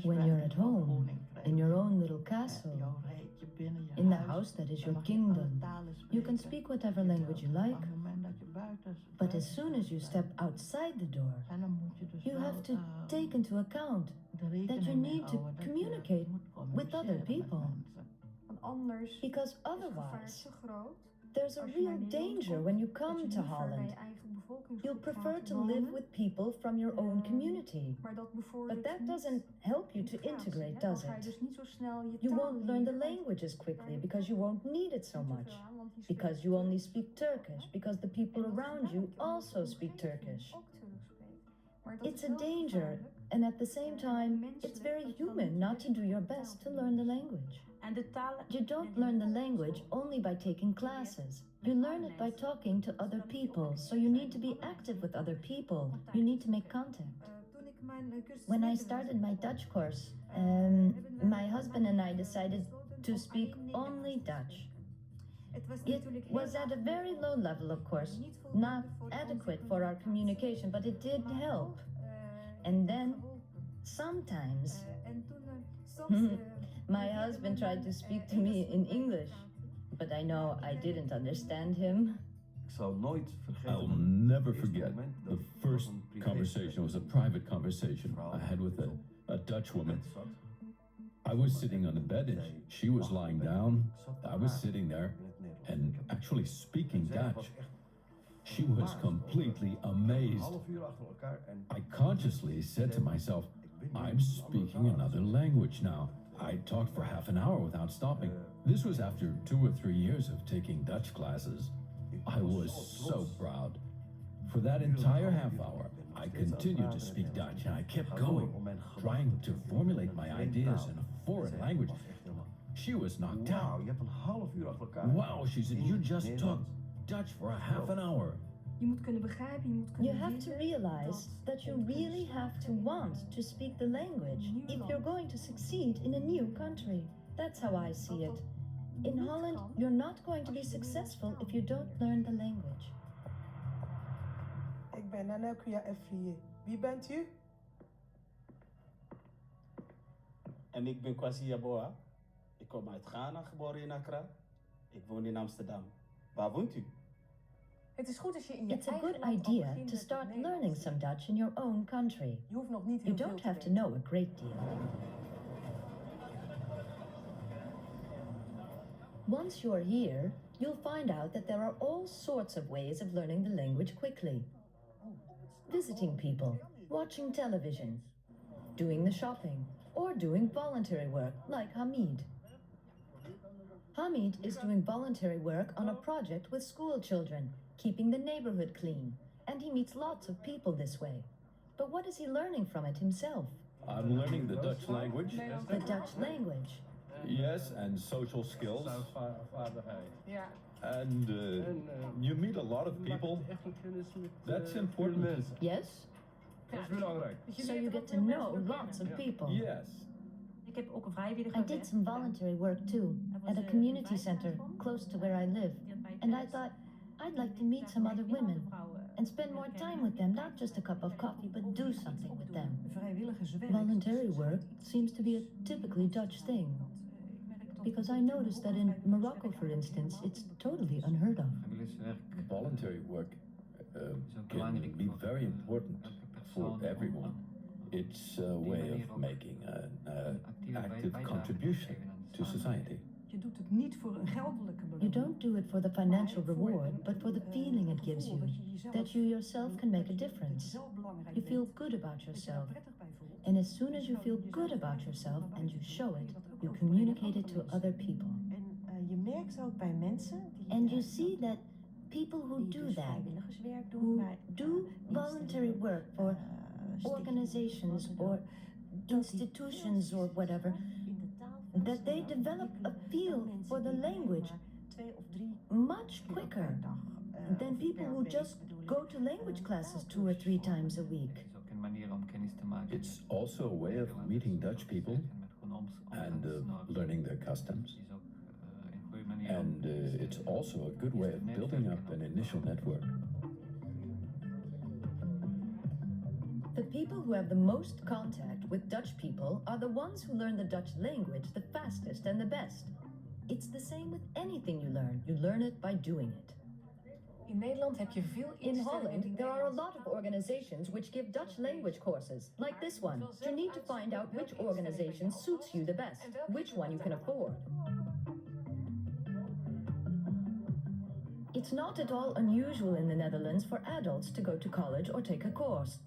When you're at home, in your own little castle, in the house that is your kingdom. You can speak whatever language you like, but as soon as you step outside the door, you have to take into account that you need to communicate with other people. Because otherwise, there's a real danger when you come to Holland. You'll prefer to live with people from your own community. But that doesn't help you to integrate, does it? You won't learn the language as quickly because you won't need it so much. Because you only speak Turkish, because the people around you also speak Turkish. It's a danger, and at the same time, it's very human not to do your best to learn the language. You don't learn the language only by taking classes. You learn it by talking to other people, so you need to be active with other people. You need to make contact. When I started my Dutch course, my husband and I decided to speak only Dutch. It was at a very low level, of course, not adequate for our communication, but it did help. And then, sometimes, my husband tried to speak to me in English, but I know I didn't understand him. I'll never forget the first conversation was a private conversation I had with a Dutch woman. I was sitting on the bed and she was lying down. I was sitting there and actually speaking Dutch. She was completely amazed. I consciously said to myself, I'm speaking another language now. I talked for half an hour without stopping. This was after 2 or 3 years of taking Dutch classes. I was so proud. For that entire half hour, I continued to speak Dutch and I kept going, trying to formulate my ideas in a foreign language. She was knocked out. Wow, she said, you just talked Dutch for a half an hour. You have to realize that you really have to want to speak the language if you're going to succeed in a new country. That's how I see it. In Holland, you're not going to be successful if you don't learn the language. Ik ben Nanekuya Efriye. Wie bent u? En ik ben Kwasi Yaboa. Ik kom uit Ghana, geboren in Accra. Ik woon in Amsterdam. Waar woont u? It's a good idea to start learning some Dutch in your own country. You don't have to know a great deal. Once you're here, you'll find out that there are all sorts of ways of learning the language quickly. Visiting people, watching television, doing the shopping, or doing voluntary work like Hamid. Hamid is doing voluntary work on a project with school children, keeping the neighborhood clean, and he meets lots of people this way. But what is he learning from it himself? I'm learning the Dutch language. The Dutch language. Yes, and social skills. And you meet a lot of people. That's important. Yes? So you get to know lots of people. Yes. I did some voluntary work too, at a community center close to where I live. And I thought, I'd like to meet some other women and spend more time with them, not just a cup of coffee, but do something with them. Voluntary work seems to be a typically Dutch thing. Because I noticed that in Morocco, for instance, it's totally unheard of. Voluntary work can be very important for everyone. It's a way of making an active contribution to society. You don't do it for the financial reward, but for the feeling it gives you, that you yourself can make a difference. You feel good about yourself. And as soon as you feel good about yourself and you show it, you communicate it to other people. And you see that people who do that, who do voluntary work for organizations or institutions or whatever, that they develop a feel for the language much quicker than people who just go to language classes 2 or 3 times a week. It's also a way of meeting Dutch people and learning their customs. And it's also a good way of building up an initial network. The people who have the most contact with Dutch people are the ones who learn the Dutch language the fastest and the best. It's the same with anything you learn. You learn it by doing it. In Nederland heb je veel In instellingen Holland, die there are a Nederlands lot of organizations which give Dutch language courses, like this one. You need to find out which organization suits you the best, which one you can afford. It's not at all unusual in the Netherlands for adults to go to college or take a course.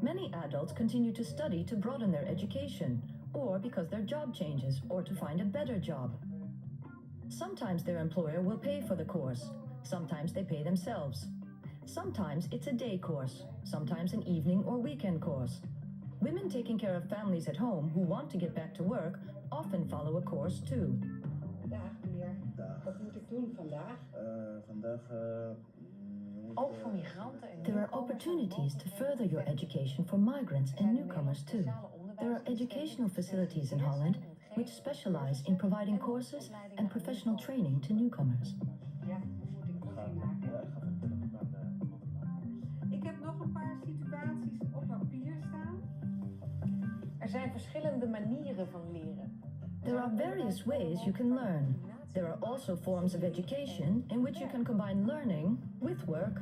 Many adults continue to study to broaden their education, or because their job changes, or to find a better job. Sometimes their employer will pay for the course. Sometimes they pay themselves. Sometimes it's a day course, sometimes an evening or weekend course. Women taking care of families at home who want to get back to work often follow a course too. Dag meneer, wat moet ik doen vandaag? ook voor migranten en There are opportunities to further your education for migrants and newcomers too. There are educational facilities in Holland which specialize in providing courses and professional training to newcomers. Ja, moet ik koffie maken. Ik heb nog een paar situaties op papier staan. Er zijn verschillende manieren van leren. There are various ways you can learn. There are also forms of education in which you can combine learning with work.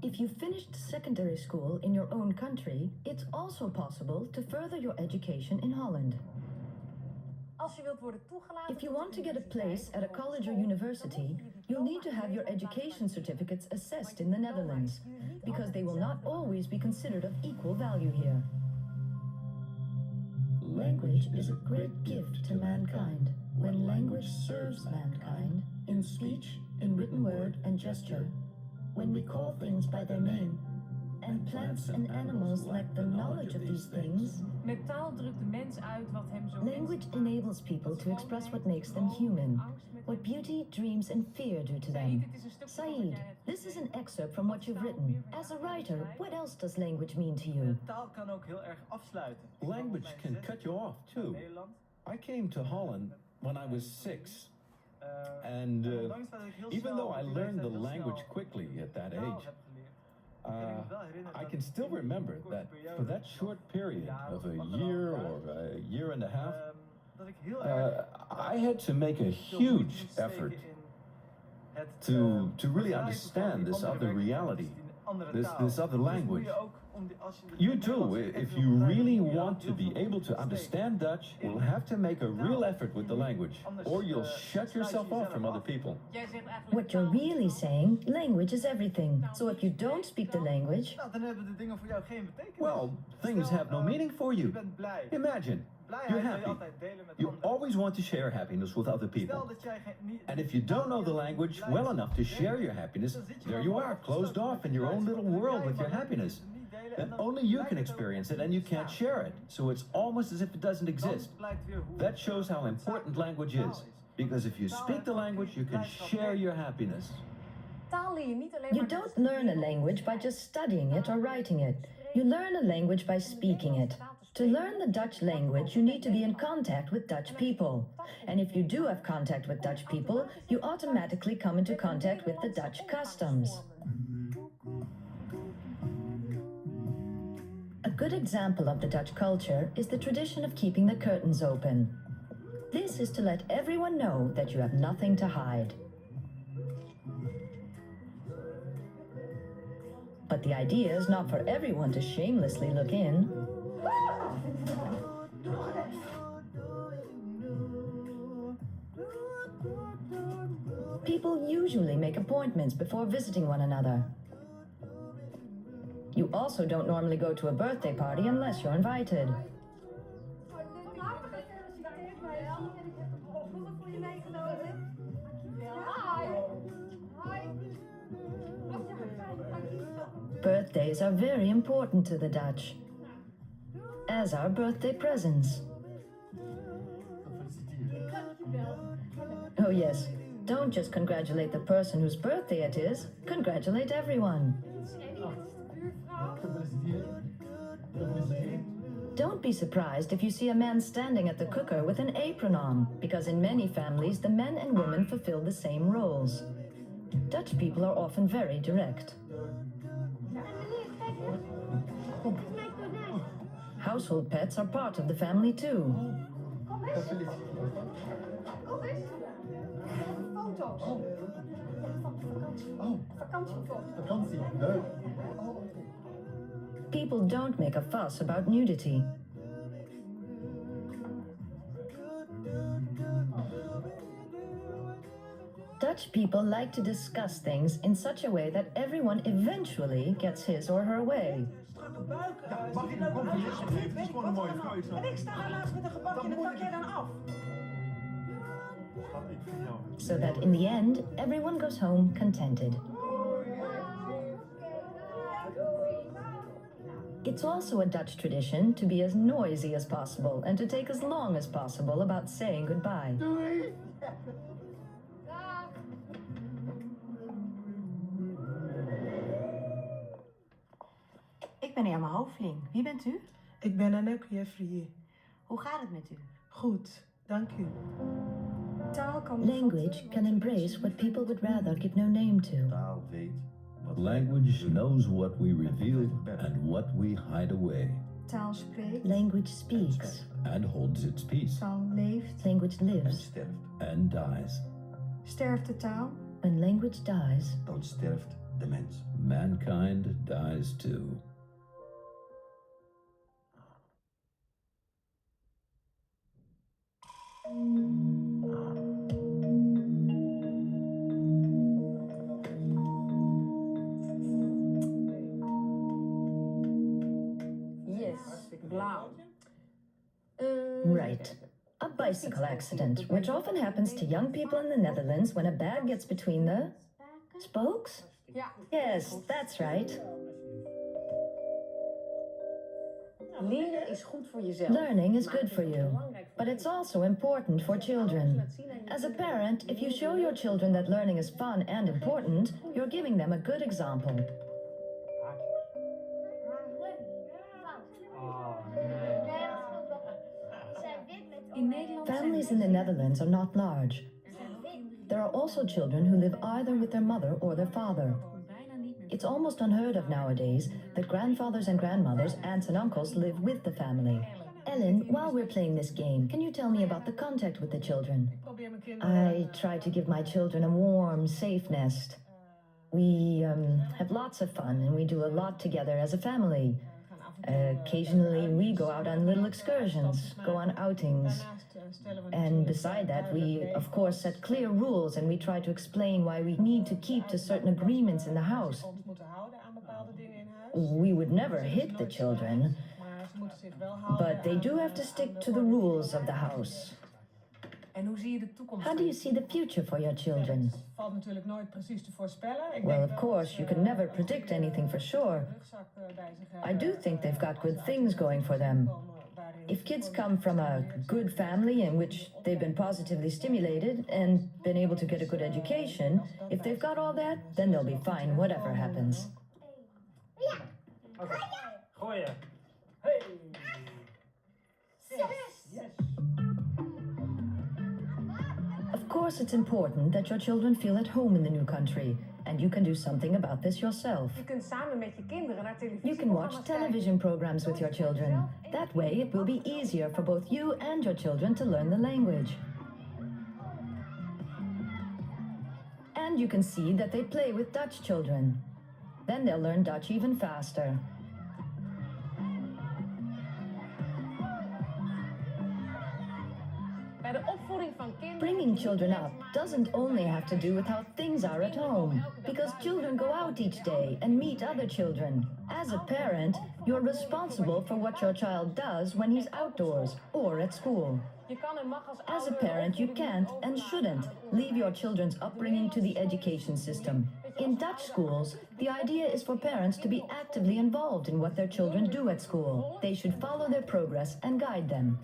If you finished secondary school in your own country, it's also possible to further your education in Holland. Als je wilt worden toegelaten If you want to get a place at a college or university, you'll need to have your education certificates assessed in the Netherlands, because they will not always be considered of equal value here. Language is a great gift to mankind when language serves mankind in speech, in written word and gesture. When we call things by their name, and plants and animals lack the knowledge of these things. Met taal drukt de mens uit wat hem zo Language enables people to express what makes them human, what beauty, dreams and fear do to them. Saeed, this is an excerpt from what you've written. As a writer, what else does language mean to you? Taal kan ook heel erg afsluiten. Language can cut you off too. I came to Holland when I was 6. And even though I learned the language quickly at that age, I can still remember that for that short period of a year or a year and a half, I had to make a huge effort to really understand this other reality, this other language. You too, if you really want to be able to understand Dutch, you'll have to make a real effort with the language, or you'll shut yourself off from other people. What you're really saying, language is everything. So if you don't speak the language, well, things have no meaning for you. Imagine, you're happy. You always want to share happiness with other people. And if you don't know the language well enough to share your happiness, there you are, closed off in your own little world with your happiness. And only you can experience it and you can't share it. So it's almost as if it doesn't exist. That shows how important language is. Because if you speak the language, you can share your happiness. You don't learn a language by just studying it or writing it. You learn a language by speaking it. To learn the Dutch language, you need to be in contact with Dutch people. And if you do have contact with Dutch people, you automatically come into contact with the Dutch customs. A good example of the Dutch culture is the tradition of keeping the curtains open. This is to let everyone know that you have nothing to hide. But the idea is not for everyone to shamelessly look in. People usually make appointments before visiting one another. You also don't normally go to a birthday party unless you're invited. Birthdays are very important to the Dutch, as are birthday presents. Oh yes, don't just congratulate the person whose birthday it is, congratulate everyone. Don't be surprised if you see a man standing at the cooker with an apron on, because in many families the men and women fulfill the same roles. Dutch people are often very direct. Household pets are part of the family too. Kom eens. Kom eens. Foto's. Van vakantie. Vakantiefoto's. Vakantie, leuk. People don't make a fuss about nudity. Dutch people like to discuss things in such a way that everyone eventually gets his or her way. Mag ik een compliment geven? Het is gewoon een mooie vrouw. En ik sta ernaast met een gebakje en dat pak jij dan af. So that in the end, everyone goes home contented. It's also a Dutch tradition to be as noisy as possible and to take as long as possible about saying goodbye. Ik ben Irma Hoofling. Wie bent u? Ik ben Anneke Jeffrier. Hoe gaat het met u? Goed, dank u. Language can embrace what people would rather give no name to. Taal weet. Language knows what we reveal and what we hide away. Taal spreekt. Language speaks. And holds its peace. Taal leeft. Language lives. Sterft. And dies. Sterft de taal? When language dies, dan sterft de mens. Mankind dies too. Yes, blauw. Right. A bicycle accident, which often happens to young people in the Netherlands when a bag gets between the spokes? Ja. Yes, that's right. Leren is goed voor jezelf. Learning is good for you, but it's also important for children. As a parent, if you show your children that learning is fun and important, you're giving them a good example. Families in the Netherlands are not large. There are also children who live either with their mother or their father. It's almost unheard of nowadays that grandfathers and grandmothers, aunts and uncles live with the family. Ellen, while we're playing this game, can you tell me about the contact with the children? I try to give my children a warm, safe nest. We have lots of fun and we do a lot together as a family. Occasionally we go out on little excursions, go on outings. And beside that, we of course set clear rules and we try to explain why we need to keep to certain agreements in the house. We would never hit the children, but they do have to stick to the rules of the house. How do you see the future for your children? Well, of course, you can never predict anything for sure. I do think they've got good things going for them. If kids come from a good family in which they've been positively stimulated and been able to get a good education, if they've got all that, then they'll be fine, whatever happens. Okay. Gooien. Hey. Yes. Of course, it's important that your children feel at home in the new country, and you can do something about this yourself. Je kunt samen met je kinderen naar televisie. You can watch television programs with your children. That way, it will be easier for both you and your children to learn the language. And you can see that they play with Dutch children. Then they'll learn Dutch even faster. Bringing children up doesn't only have to do with how things are at home, because children go out each day and meet other children. As a parent, you're responsible for what your child does when he's outdoors or at school. As a parent, you can't and shouldn't leave your children's upbringing to the education system. In Dutch schools, the idea is for parents to be actively involved in what their children do at school. They should follow their progress and guide them.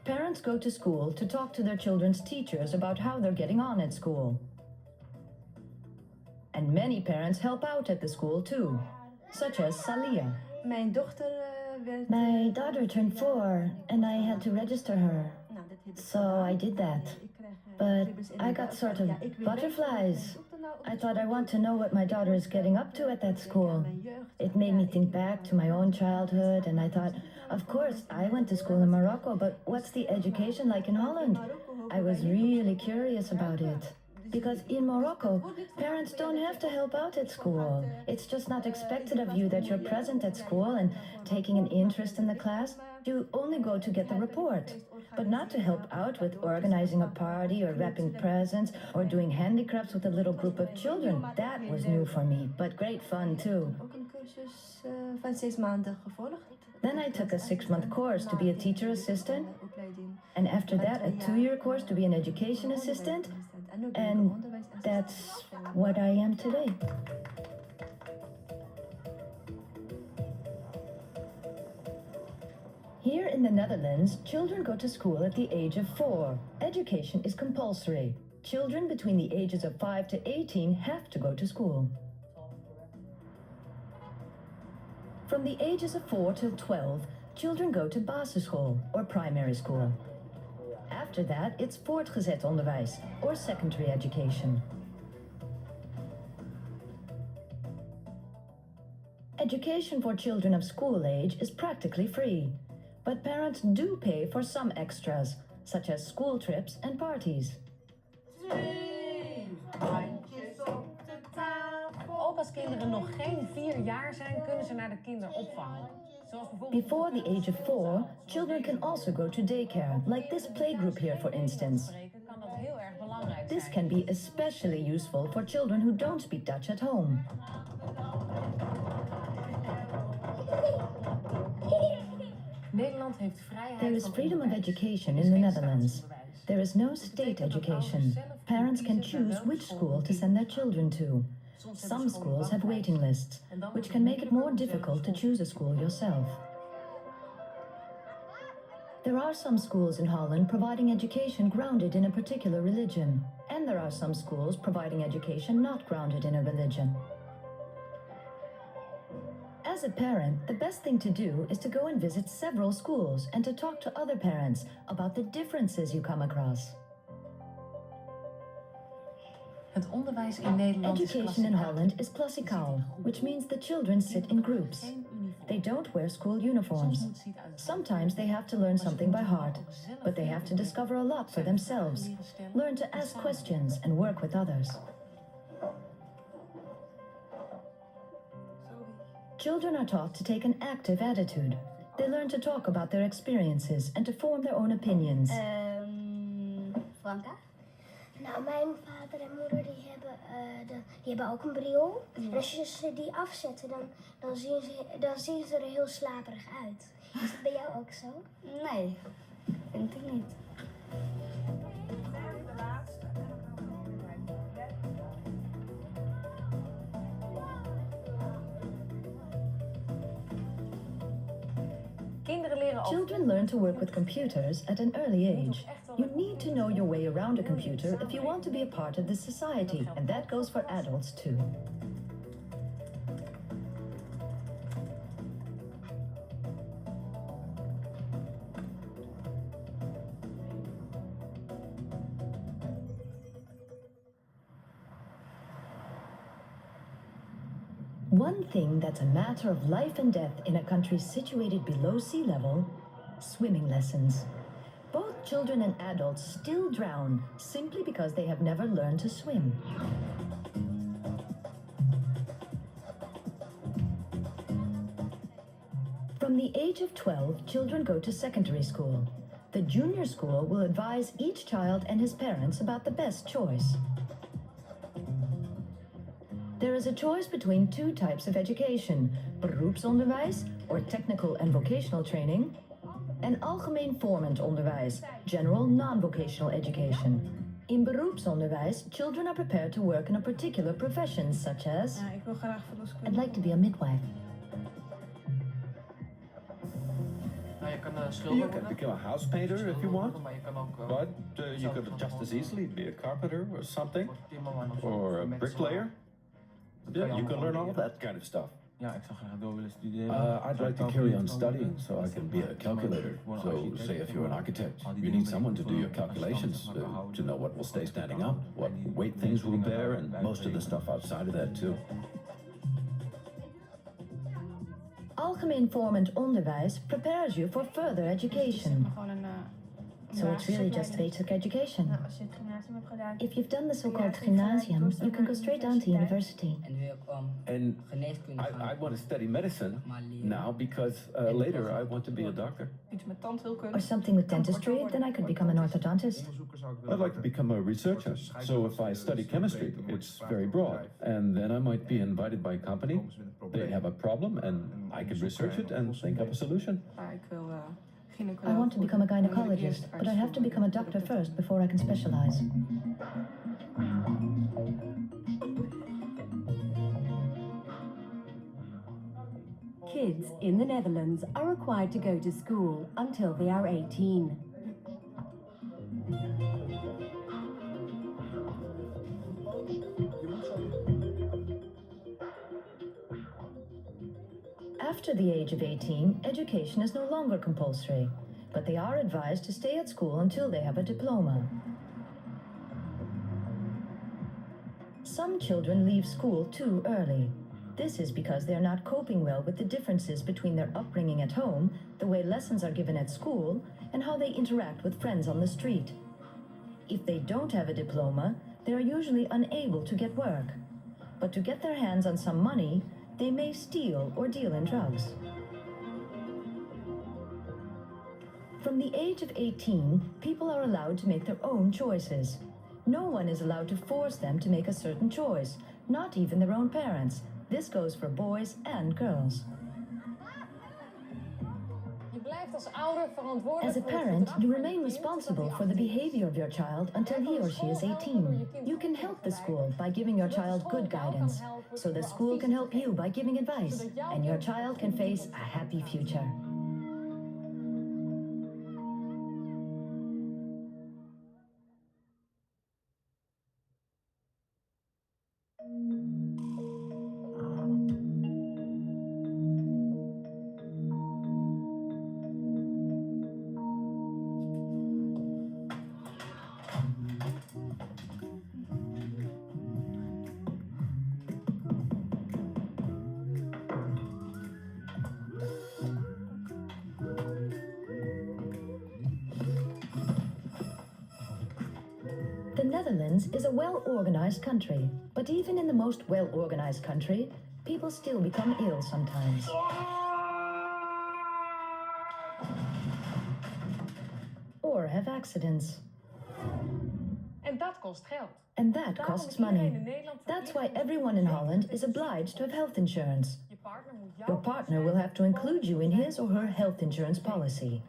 Parents go to school to talk to their children's teachers about how they're getting on at school. And many parents help out at the school too, such as Salia. Mijn dochter My daughter turned 4 and I had to register her. So I did that. But I got sort of butterflies. I thought I want to know what my daughter is getting up to at that school. It made me think back to my own childhood, and I thought, of course, I went to school in Morocco, but what's the education like in Holland? I was really curious about it. Because in Morocco, parents don't have to help out at school. It's just not expected of you that you're present at school and taking an interest in the class. You only go to get the report, but not to help out with organizing a party or wrapping presents or doing handicrafts with a little group of children. That was new for me, but great fun too. Then I took a 6-month course to be a teacher assistant, and after that a 2-year course to be an education assistant, and that's what I am today. Here in the Netherlands, children go to school at the age of 4. Education is compulsory. Children between the ages of 5 to 18 have to go to school. From the ages of 4 to 12, children go to basisschool or primary school. After that, it's voortgezet onderwijs or secondary education. Education for children of school age is practically free, but parents do pay for some extras, such as school trips and parties. Ook als kinderen nog geen 4 jaar zijn, kunnen ze naar de kinderopvang. Before the age of 4, children can also go to daycare, like this playgroup here, for instance. This can be especially useful for children who don't speak Dutch at home. Nederland heeft vrijheid. There is freedom of education in the Netherlands. There is no state education. Parents can choose which school to send their children to. Some schools have waiting lists, which can make it more difficult to choose a school yourself. There are some schools in Holland providing education grounded in a particular religion, and there are some schools providing education not grounded in a religion. As a parent, the best thing to do is to go and visit several schools and to talk to other parents about the differences you come across. Het onderwijs in Nederland is Education in Holland is klassikaal, which means the children sit in groups. They don't wear school uniforms. Sometimes they have to learn something by heart, but they have to discover a lot for themselves, learn to ask questions and work with others. Children are taught to take an active attitude. They learn to talk about their experiences and to form their own opinions. Franka? Nou, mijn vader en moeder die hebben ook een bril. En als je ze die afzetten, dan zien ze er heel slaperig uit. Is dat bij jou ook zo? Nee, vind ik niet. Children learn to work with computers at an early age. You need to know your way around a computer if you want to be a part of this society, and that goes for adults too. One thing that's a matter of life and death in a country situated below sea level: swimming lessons. Both children and adults still drown simply because they have never learned to swim. From the age of 12, children go to secondary school. The junior school will advise each child and his parents about the best choice. There is a choice between 2 types of education: beroepsonderwijs, or technical and vocational training, and algemeen vormend onderwijs, general non-vocational education. In beroepsonderwijs, children are prepared to work in a particular profession, such as, I'd like to be a midwife. You can become a house painter if you want, but you could just as easily be a carpenter or something, or a bricklayer. Yeah, you can learn all that kind of stuff. Ja, ik zou graag door willen studeren. I'd like to carry on studying so I can be a calculator. So, say if you're an architect, you need someone to do your calculations, to know what will stay standing up, what weight things will bear, and most of the stuff outside of that too. Algemeen vormend onderwijs prepares you for further education. So it's really just basic education. Als je het gymnasium hebt gedaan. If you've done the so-called gymnasium, you can go straight down to university. And I want to study medicine now because later I want to be a doctor. Iets met tandheelkunde. Or something with dentistry, then I could become an orthodontist. I'd like to become a researcher. So if I study chemistry, it's very broad. And then I might be invited by a company. They have a problem and I can research it and think up a solution. I want to become a gynecologist, but I have to become a doctor first before I can specialize. Kids in the Netherlands are required to go to school until they are 18. After the age of 18, education is no longer compulsory, but they are advised to stay at school until they have a diploma. Some children leave school too early. This is because they are not coping well with the differences between their upbringing at home, the way lessons are given at school, and how they interact with friends on the street. If they don't have a diploma, they are usually unable to get work. But to get their hands on some money, they may steal or deal in drugs. From the age of 18, people are allowed to make their own choices. No one is allowed to force them to make a certain choice, not even their own parents. This goes for boys and girls. As a parent, you remain responsible for the behavior of your child until he or she is 18. You can help the school by giving your child good guidance, so the school can help you by giving advice, and your child can face a happy future. The Netherlands is a well-organized country, but even in the most well-organized country, people still become ill sometimes. Or have accidents. En dat kost geld. And that costs money. That's why everyone in Holland is obliged to have health insurance. Your partner will have to include you in his or her health insurance policy.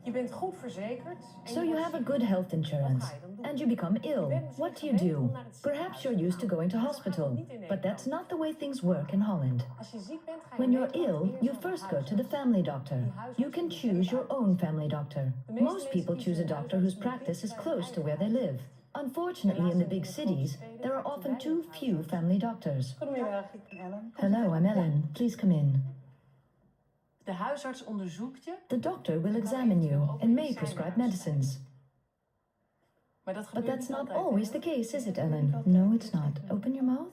Je bent goed verzekerd. So you have a good health insurance, and you become ill. What do? Perhaps you're used to going to hospital, but that's not the way things work in Holland. When you're ill, you first go to the family doctor. You can choose your own family doctor. Most people choose a doctor whose practice is close to where they live. Unfortunately, in the big cities, there are often too few family doctors. Hello, I'm Ellen. Please come in. De huisarts onderzoekt je. The doctor will examine you and may prescribe medicines. But that's not always the case, is it, Ellen? No, it's not. Open your mouth.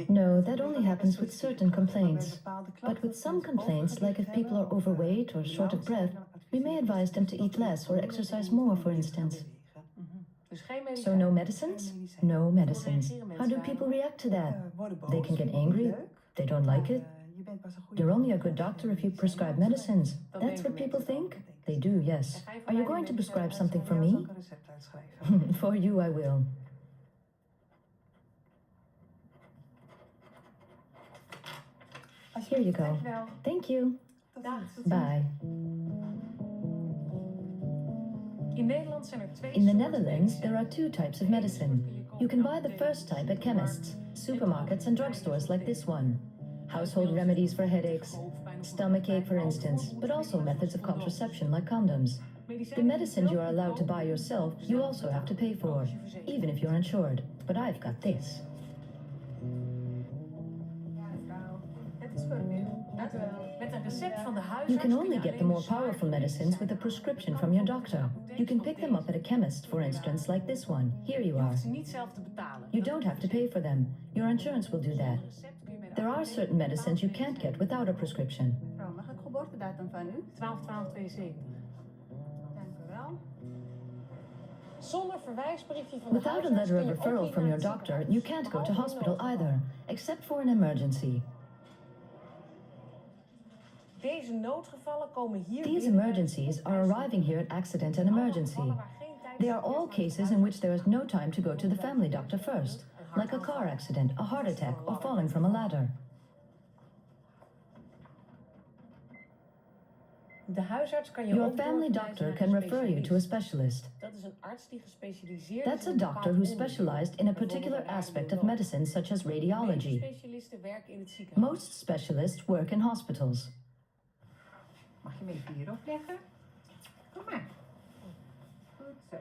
No, that only happens with certain complaints. But with some complaints, like if people are overweight or short of breath, we may advise them to eat less or exercise more, for instance. So no medicines? No medicines. How do people react to that? They can get angry. They don't like it. You're only a good doctor if you prescribe medicines. That's what people think? They do, yes. Are you going to prescribe something for me? For you, I will. Here you go. Thank you. Bye. In the Netherlands, there are two types of medicine. You can buy the first type at chemists, supermarkets and drugstores like this one. Household remedies for headaches, stomachache for instance, but also methods of contraception like condoms. The medicines you are allowed to buy yourself, you also have to pay for, even if you're insured. But I've got this. Recept van de You huisarts can kun only je get the alleen more zwaar powerful medicines with a prescription from your doctor. You can pick them up at a chemist, for instance, like this one. Here you Je are. hoeft ze niet zelf te betalen. You don't have to pay for them. Your insurance will do that. There are certain medicines you can't get without a prescription. Mevrouw, mag ik geboortedatum van u? 12-12-72. Dank u wel. Zonder verwijsbriefje van de Without a huisarts letter kun of je ook referral niet from naar your het doctor, ziekenhuis. you can't go to Behalve in hospital noodgevallen. either, except for an emergency. Deze noodgevallen komen hier These binnen emergencies are arriving here at accident and emergency. They are all cases in which there is no time to go to the family doctor first, like a car accident, a heart attack, or falling from a ladder. De huisarts kan je Your ook family doorverwijzen doctor naar can een refer you to a specialist. specialist. Dat is een arts die gespecialiseerd That's is a in een doctor bepaald who onderzoek. specialized in a particular Bijvoorbeeld een aspect of radioloog. medicine, such as De meeste radiology. specialisten werken in het ziekenhuis. Most specialists work in hospitals. Mag je hem even hierop leggen? Kom maar. Goed zo.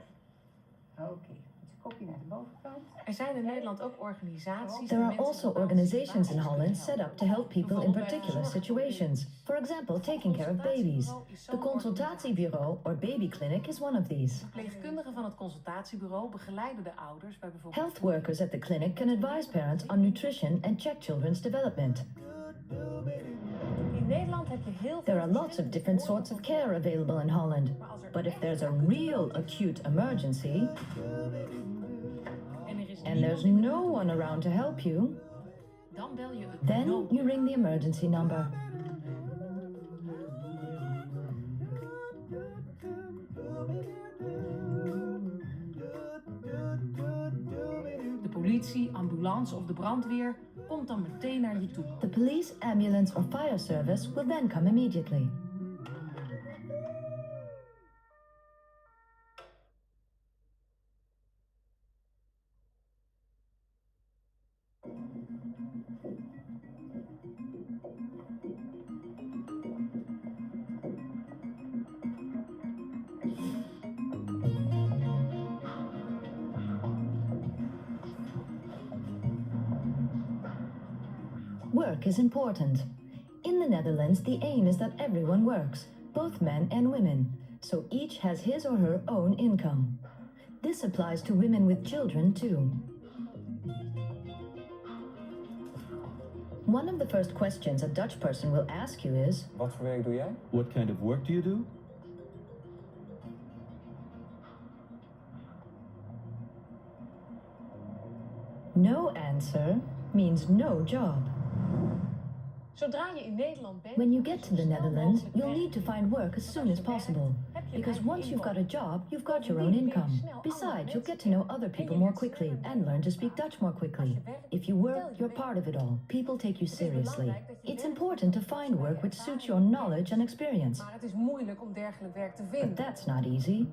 Oké. Kopje naar de bovenkant. Er zijn in Nederland ook organisaties. There are die also mensen organizations in Holland set up to help people in particular situations. For example, taking care of babies. The consultatiebureau or baby clinic is one of these. Verpleegkundigen van het consultatiebureau begeleiden de ouders bij bijvoorbeeld Health workers at the clinic can advise parents on nutrition and check children's development. In Nederland heb je heel veel. There are lots of different sorts of care available in Holland. But if there's a real acute emergency, and there's no one around to help you, dan bel je het then you ring the emergency number. De politie, ambulance of de brandweer komt dan meteen naar je toe. The police, ambulance, or fire service will then come immediately. Work is important. In the Netherlands, the aim is that everyone works, both men and women, so each has his or her own income. This applies to women with children too. One of the first questions a Dutch person will ask you is, Wat voor werk doe jij? What kind of work do you do? no answer means no job. Zodra je in Nederland bent, When you get to the Netherlands, you'll need to find work as soon as possible. Because once you've got a job, you've got your own income. Besides, you'll get to know other people more quickly and learn to speak Dutch more quickly. If you work, you're part of it all. People take you seriously. It's important to find work which suits your knowledge and experience. maar het is moeilijk om dergelijk werk te vinden. But that's not easy.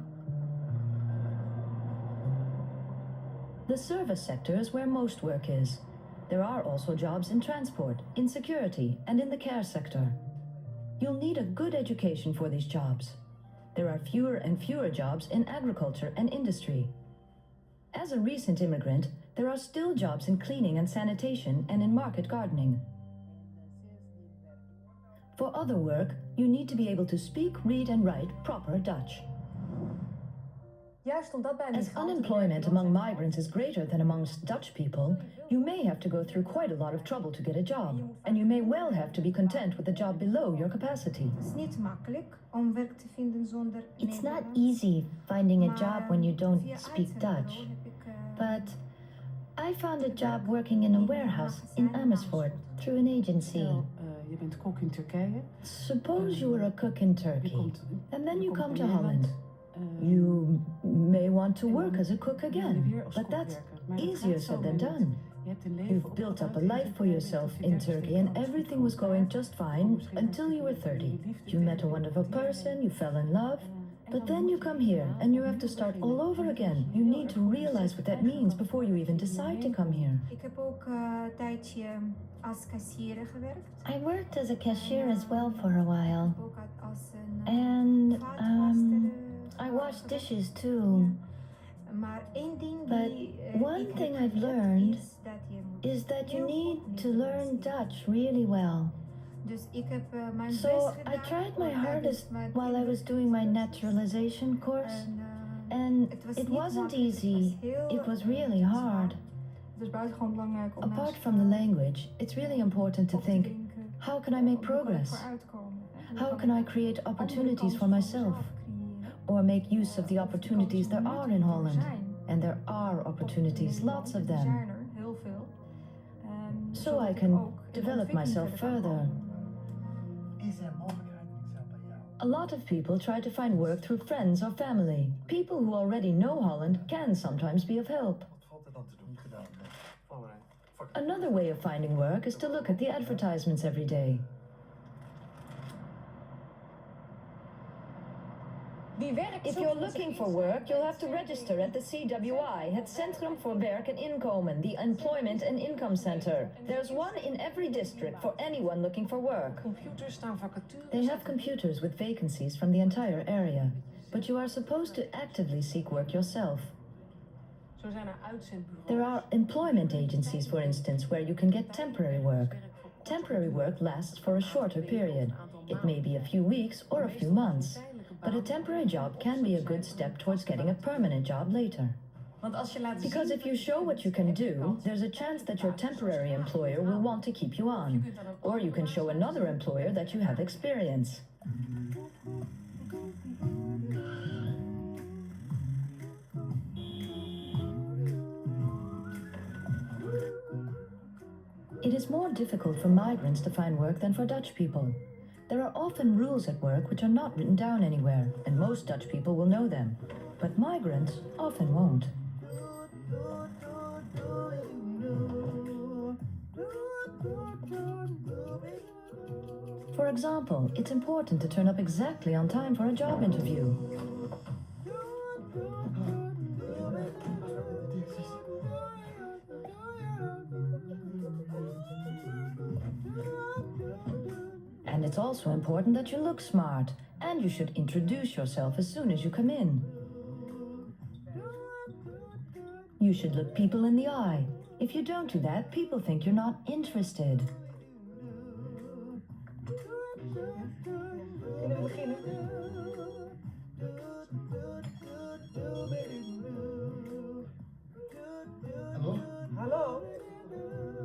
The service sector is where most work is. There are also jobs in transport, in security, and in the care sector. You'll need a good education for these jobs. There are fewer and fewer jobs in agriculture and industry. As a recent immigrant, there are still jobs in cleaning and sanitation and in market gardening. For other work, you need to be able to speak, read, and write proper Dutch. Juist omdat bij As unemployment among migrants is greater than amongst Dutch people, you may have to go through quite a lot of trouble to get a job, and you may well have to be content with a job below your capacity. Het is niet makkelijk om werk te vinden zonder It's not Nederlands. easy finding a job when you don't via speak uitzendbureau Dutch. heb ik, But I found a job working in a warehouse in Amersfoort through an agency. Je bent kok in Turkije. Suppose you were a cook in Turkey, and then you come to Holland. You may want to work as a cook again, but that's easier said than done. You've built up a life for yourself in Turkey and everything was going just fine until you were 30. You met a wonderful person, you fell in love, but then you come here and you have to start all over again. You need to realize what that means before you even decide to come here. Ik heb ook een tijdje als kassier gewerkt. I worked as a cashier as well for a while. Ook als een And vaatwasser, I washed dishes too. Maar één ding But die one ik thing heb I've geleerd learned is dat je moet is that you heel need goed to Nederlands learn leren. Dutch really well. Dus ik heb mijn best So gedaan. I tried my om hardest met while I was doing my naturalization course, and it wasn't easy. It was really hard. Het is buitengewoon belangrijk om Apart from the language, it's really important to think, how can I make progress? How can I create opportunities for myself? Or make use of the opportunities there are in Holland? And there are opportunities, lots of them. Heel veel. So I can develop myself further. A lot of people try to find work through friends or family. People who already know Holland can sometimes be of help. Another way of finding work is to look at the advertisements every day. If you're looking for work, you'll have to register at the CWI, het Centrum voor Werk en Inkomen, the Employment and Income Center. There's one in every district for anyone looking for work. They have computers with vacancies from the entire area, but you are supposed to actively seek work yourself. There are employment agencies, for instance, where you can get temporary work. Temporary work lasts for a shorter period. It may be a few weeks or a few months. But a temporary job can be a good step towards getting a permanent job later. Because if you show what you can do, there's a chance that your temporary employer will want to keep you on. Or you can show another employer that you have experience. It is more difficult for migrants to find work than for Dutch people. There are often rules at work which are not written down anywhere, and most Dutch people will know them. But migrants often won't. For example, it's important to turn up exactly on time for a job interview. And it's also important that you look smart, and you should introduce yourself as soon as you come in. You should look people in the eye. If you don't do that, people think you're not interested. Hallo?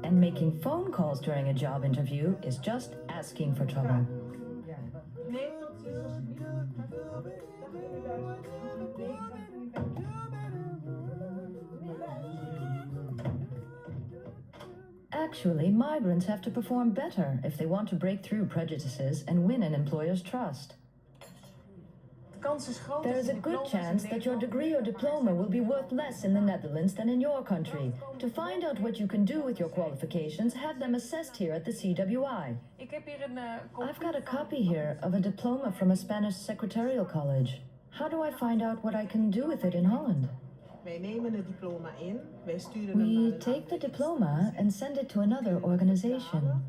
And making phone calls during a job interview is just asking for trouble. Actually, migrants have to perform better if they want to break through prejudices and win an employer's trust. There is a good chance that your degree or diploma will be worth less in the Netherlands than in your country. To find out what you can do with your qualifications, have them assessed here at the CWI. I've got a copy here of a diploma from a Spanish secretarial college. How do I find out what I can do with it in Holland? Wij nemen het diploma in, wij sturen We take the diploma and send it to another organization.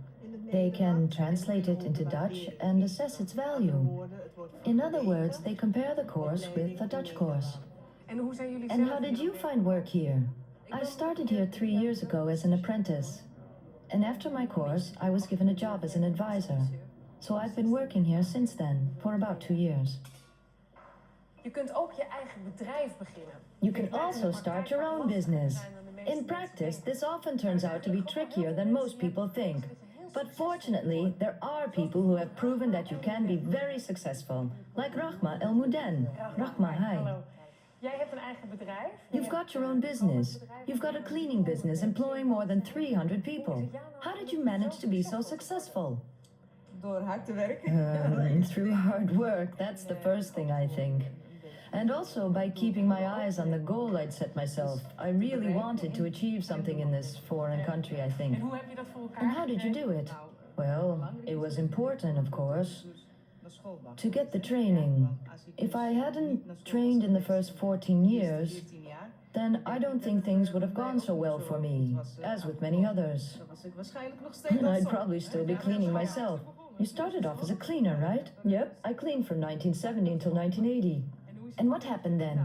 They can translate it into Dutch and assess its value. In other words, they compare the course with a Dutch course. And how did you find work here? I started here 3 years ago as an apprentice. And after my course, I was given a job as an advisor. So I've been working here since then, for about 2 years. Je kunt ook je eigen bedrijf beginnen. You can also start your own business. In practice, this often turns out to be trickier than most people think. But fortunately, there are people who have proven that you can be very successful, like Rahma El Mouden. Rahma, hi. Jij hebt een eigen bedrijf. You've got your own business. You've got a cleaning business employing more than 300 people. How did you manage to be so successful? Door hard te werken. Through hard work, that's the first thing I think. And also by keeping my eyes on the goal I'd set myself. I really wanted to achieve something in this foreign country, I think. And how did you do it? Well, it was important, of course, to get the training. If I hadn't trained in the first 14 years, then I don't think things would have gone so well for me, as with many others. And I'd probably still be cleaning myself. You started off as a cleaner, right? Yep, I cleaned from 1970 until 1980. And what happened then?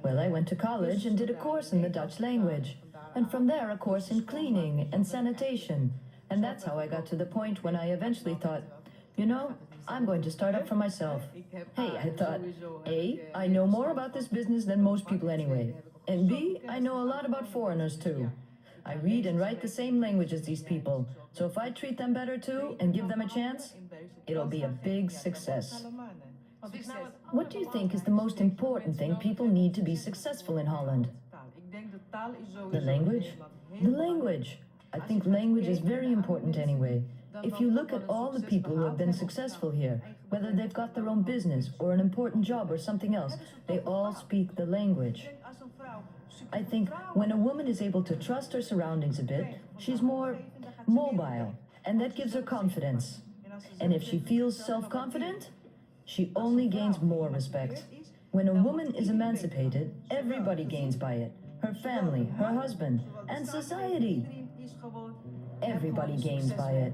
Well, I went to college and did a course in the Dutch language. And from there, a course in cleaning and sanitation. And that's how I got to the point when I eventually thought, you know, I'm going to start up for myself. Hey, I thought, A, I know more about this business than most people anyway. And B, I know a lot about foreigners too. I read and write the same language as these people. So if I treat them better too and give them a chance, it'll be a big success. What do you think is the most important thing people need to be successful in Holland? The language? The language. I think language is very important anyway. If you look at all the people who have been successful here, whether they've got their own business or an important job or something else, they all speak the language. I think when a woman is able to trust her surroundings a bit, she's more mobile, and that gives her confidence. And if she feels self-confident, she only gains more respect. When a woman is emancipated, everybody gains by it. Her family, her husband, and society. Everybody gains by it.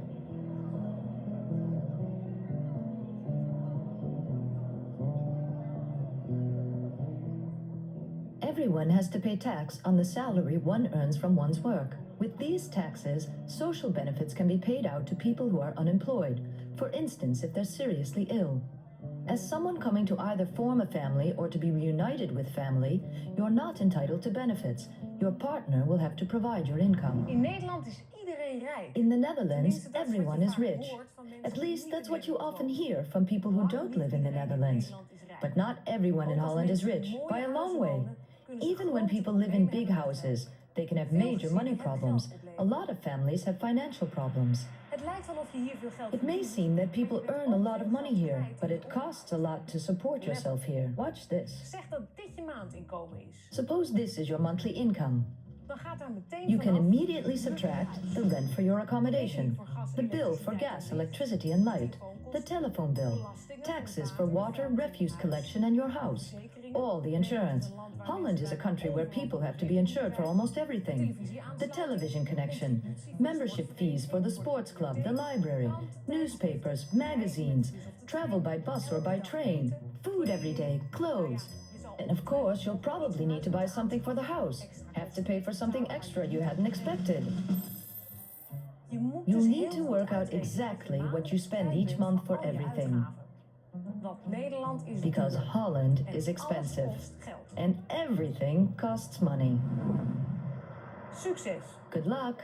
Everyone has to pay tax on the salary one earns from one's work. With these taxes, social benefits can be paid out to people who are unemployed, for instance, if they're seriously ill. As someone coming to either form a family or to be reunited with family, you're not entitled to benefits. Your partner will have to provide your income. In Nederland is iedereen rijk. In the Netherlands, everyone is rich. At least that's what you often hear from people who don't live in the Netherlands. But not everyone in Holland is rich, by a long way. Even when people live in big houses, they can have major money problems. A lot of families have financial problems. It may seem that people earn a lot of money here, but it costs a lot to support yourself here. Watch this. Zeg dat dit je maandinkomen is. Suppose this is your monthly income. Dan gaat daar meteen You can vanaf immediately subtract the rent for your accommodation, the bill for gas, electricity and light, the telephone bill, taxes for water, refuse collection and your house, all the insurance. Holland is a country where people have to be insured for almost everything. The television connection, membership fees for the sports club, the library, newspapers, magazines, travel by bus or by train, food every day, clothes. And of course, you'll probably need to buy something for the house, have to pay for something extra you hadn't expected. You need to work out exactly what you spend each month for everything. Because Holland is expensive. And everything costs money. Succes! Good luck!